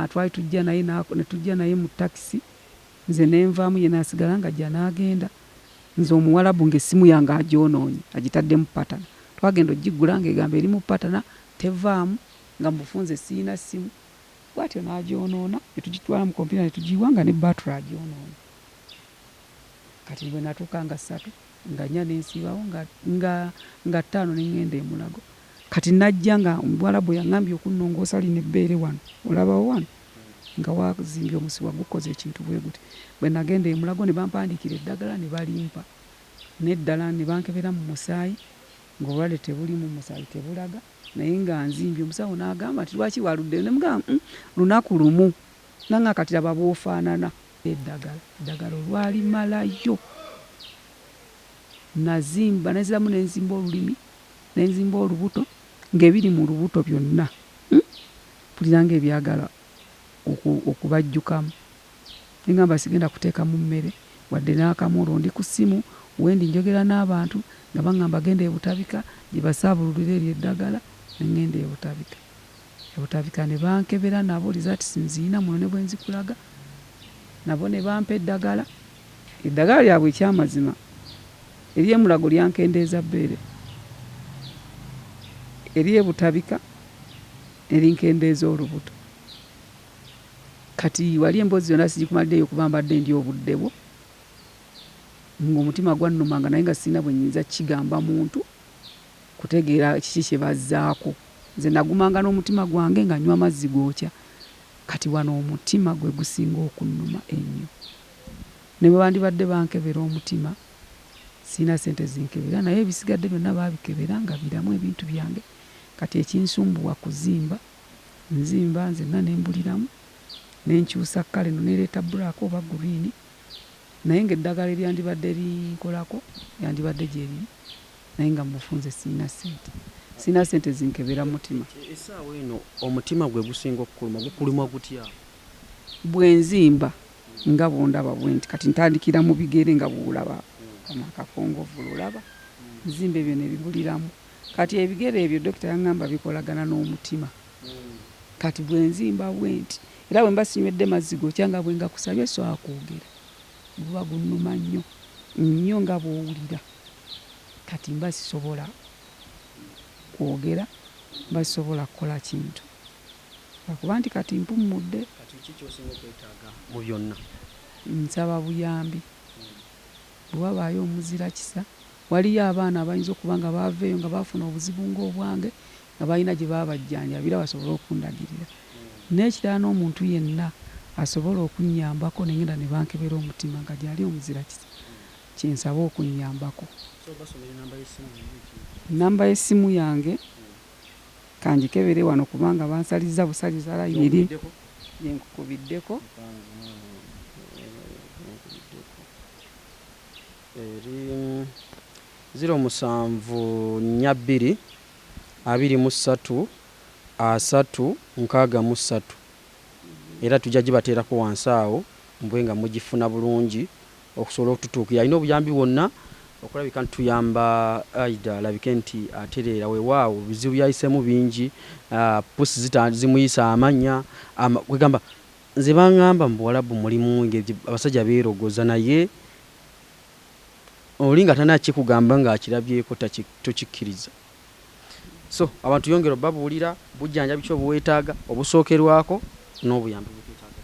twali tujja naye ne tujja naye mu taxi nze nenvaamu ye naasigala nga ajja n'agenda. Nze Omuwalabu ng'essimu yange agyonoonye agitadde mu patana twagenda ogiggula ng'egamba eri mu patana tevaamu nga mufunze siina ssimu bw'atyo n'agyonoona ne tugitwala mu kompyuta ne tugiwanga ne battery agyonoonye. Kati bwe natuuka nga 3 nga 4 nensiibawo nga 5 ne ŋŋenda e Mulago. Kati najja nga Omuwalabu yaŋŋambye okunnongoosa line ebbeere wano olabawo wano nga wazimbye omusiwa gukoze ekintu bwe guti. Bwe nagenda e Mulago ne bampandiikira eddagala ne balimpa n'eddala ne bankebera mu musaayi ng'obulwadde tebuli mu musaayi tebulaga naye nga nzimbye. Omusawo n'agamba nti lwaki waludde ne mugamba lunaku lumu nanga kati laba bw'ofaanana. Eddagala olwalimalayo naziramu nenzimba olulimi nenzimba olubuto ng'ebiri mu lubuto byonna mpulira ng'ebyagala okubajjukamu. Nengamba sigenda kuteeka mu mmere wadde n'akamu. Olwo ndi ku ssimu wendi njogera n'abantu nga baŋŋamba genda e Butabika gye basaabululira eryo eddagala ne ŋŋenda e Butabika ne bankebera nabo result sinziina muno ne bwe nzikulaga nabo ne bampa eddagala lyabwe ekyamazima eri e Mulago lyankendeeza bbeere eri e Butabika erinkendeeza olubuto. Kati wali emboozi yonna sigikumaliddeyo kuba mbadde ndi obudde bwo ng'omutima gwannumanga naye nga sirina bwe nnyinza kigamba muntu kutegeera kiki kye bazzaako. Nze nagumanga n'omutima gwange nga nywa amazzi gookya. Kati wano omutima gwe gusinga okunnuma ennyo. Ne bwe bandibadde bankebera omutima sirina ssente zinkebera naye ebisigadde byonna baabikebera nga biramu ebintu byange. Kati ekinsumbuwa kuzimba nzimba nzenna nembuliramu nenkyusa kkale no nereeta black oba green naye ng'eddagala eryandibadde linkolako yandibadde gyeriri naye nga mufunze sirina ssente zinkebera mutima. Essaawa eno omutima gwe gusinga gukuluma gutya? Bwe nzimba nga bw'ondaba bwe nti kati ntandikira mu bigere nga bw'olaba akakongovu olaba nzimba ebyo ne bibuliramu. Kati ebigere ebyo dokita yaŋŋamba bikolagana n'omutima. Kati bwe nzimba bwe nti era bwe mba sinywedde mazzi gookya nga bwe ngakusabye so akwogera guba gunnuma nnyo nga bw'owulira. Kati mba sisobola kwogera mba sisobola kukola kintu lwakuba nti kati mpummudde. Kati kiki ky'osinga okwetaaga mu byonna? Nsaba buyambi bwe wabaayo omuzira kisa. Waliyo abaana abayinza okuba nga baveeyo nga bafuna obuzibu ng'obwange nga balina gye babajjanjabira basobole okundagirira. N'ekirala n'omuntu yenna asobola okunnyambako nengenda ne bankebera omutima nga gyali omuzira kisa kyensaba okunnyambako. Namba y'essimu yange kanjikebere wano kubanga bansaliza busaliza layini eri yenkukubiddeko. Eri 074 23 63 era tujja gibateerako wansi awo mbwe nga mugifuna bulungi okusobola okututuukira. Alina obuyambi bwonna okulabika ntuyamba aida alabike nti atereera weewaawo bizibu byayisemu bingi, pusi zimuyisa amanya kwegamba nze baŋŋamba mu Buwalabu mulimu ngeri abasajja beerogoza naye oli nga tanakikugamba ng'akirabyeko tokikkiriza. So abantu yongera babuulira bujjanjabi ki obuweetaaga obusookerwako n'obuyambi bweetaaga.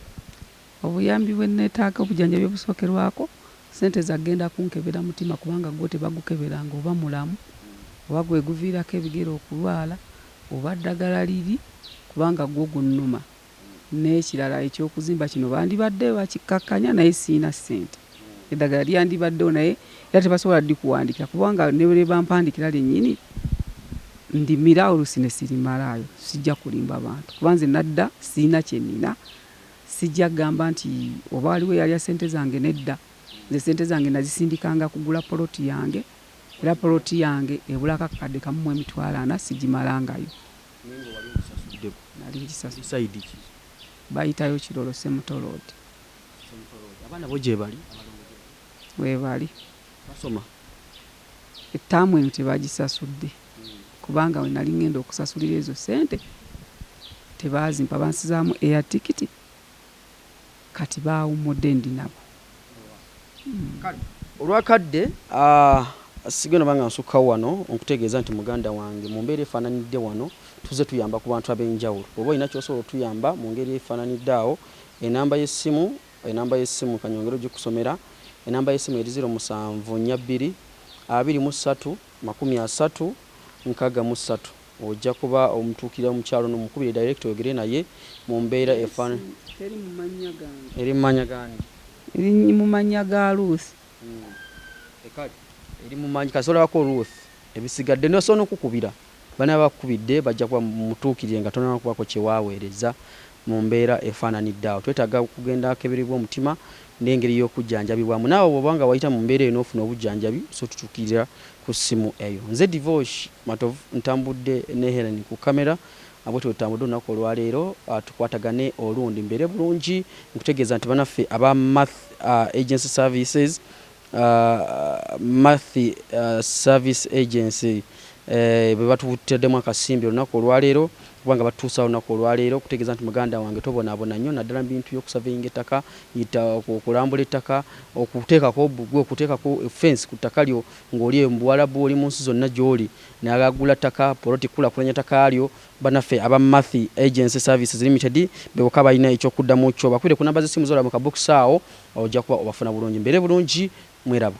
Obuyambi bwe neetaaga obujjanjabi obusookerwako sente zagenda kunkebera mutima kubanga gwo tebagukeberanga oba mulamu oba gwe guviirako ebigere okulwala oba ddagala liri kubanga gwo gunnuma. N'ekirala eky'okuzimba kino bandibadde bakikkakkanya naye siina ssente. Eddagala lyandibaddewo naye era tebasobola ddi kuwandikira kubanga ne bampandikira lyennyini ndimira oluusi ne sirimalaayo, sijja kulimba bantu kuba nze nadda siina kye nnina. Sijja gamba nti oba waliwo yalya ssente zange nedda. Nze ssente zange nazisindikanga kugula poloti yange era poloti yange ebulako akakadde kamu mu emitwalo 40 sigimalangayo. Nali nkisasudde bayitayo Kirolo Semutoloodi. Abaana bo gye bali weebali basoma ettaamu eno tebagisasudde kubanga we nali ngenda okusasulira ezo ssente tebazimpa bansizaamu eya tikiti kati baawummudde ndi nabo. Olwakadde sigenda banga nsukkawo wano okutegeeza nti muganda wange mu mbeera efaananidde wano tuze tuyamba ku bantu ab'enjawulo. Oba olina ky'osobola otuyamba mu ngeri efaananidde awo, enamba y'essimu kanyongero gikusomera. Enamba y'essimu eri 0742 23 63 ojja kuba omutuukira omukyalo n'omukubire direct oyogere naye mu mbeera efaana eri mu mannya gange. Eri mu mannya gange. Eri mu mannya ga Ruth. Eri mu mannya kasolako Ruth. Ebisigadde n'osobola okukubira bana bakubidde bajja kuba mutuukirire nga tonona kubako kye waaweereza mu mbeera efaananidde awo. Twetaaga kugenda akeberebwa omutima n'engeri y'okujjanjabibwamu. Naawe bw'obanga wayita mu mbeera eno ofuna obujjanjabi so tutuukirira ku ssimu eyo. Nze Divorce Matovu ntambudde ne Helen ku kamera abo tutambudde olunaku olwaleero tukwatagane olundi mbeere bulungi nkutegeeza nti banaffe aba Math Agency Services Math Service Agency bwe batuteddemu akasimbi olunaku olwaleero kubanga batuusa olunaku olwaleero okutegeeza nti muganda wange tobonaabona nnyo naddala mu bintu by'okusavinga ettaka okulambula ettaka okuteekako obugwe okuteekako fence ku ttaka lyo ng'oli mu Buwalabu oli mu nsi zonna gy'oli n'agagula ttaka poloti kulaakulanya ttaka lyo banaffe aba Math Agency Services Limited beboka balina ekyokuddamu kyo bakwire ku namba z'essimu z'olaba mu kabokisi awo ojja kuba obafuna bulungi mbeere bulungi mweraba.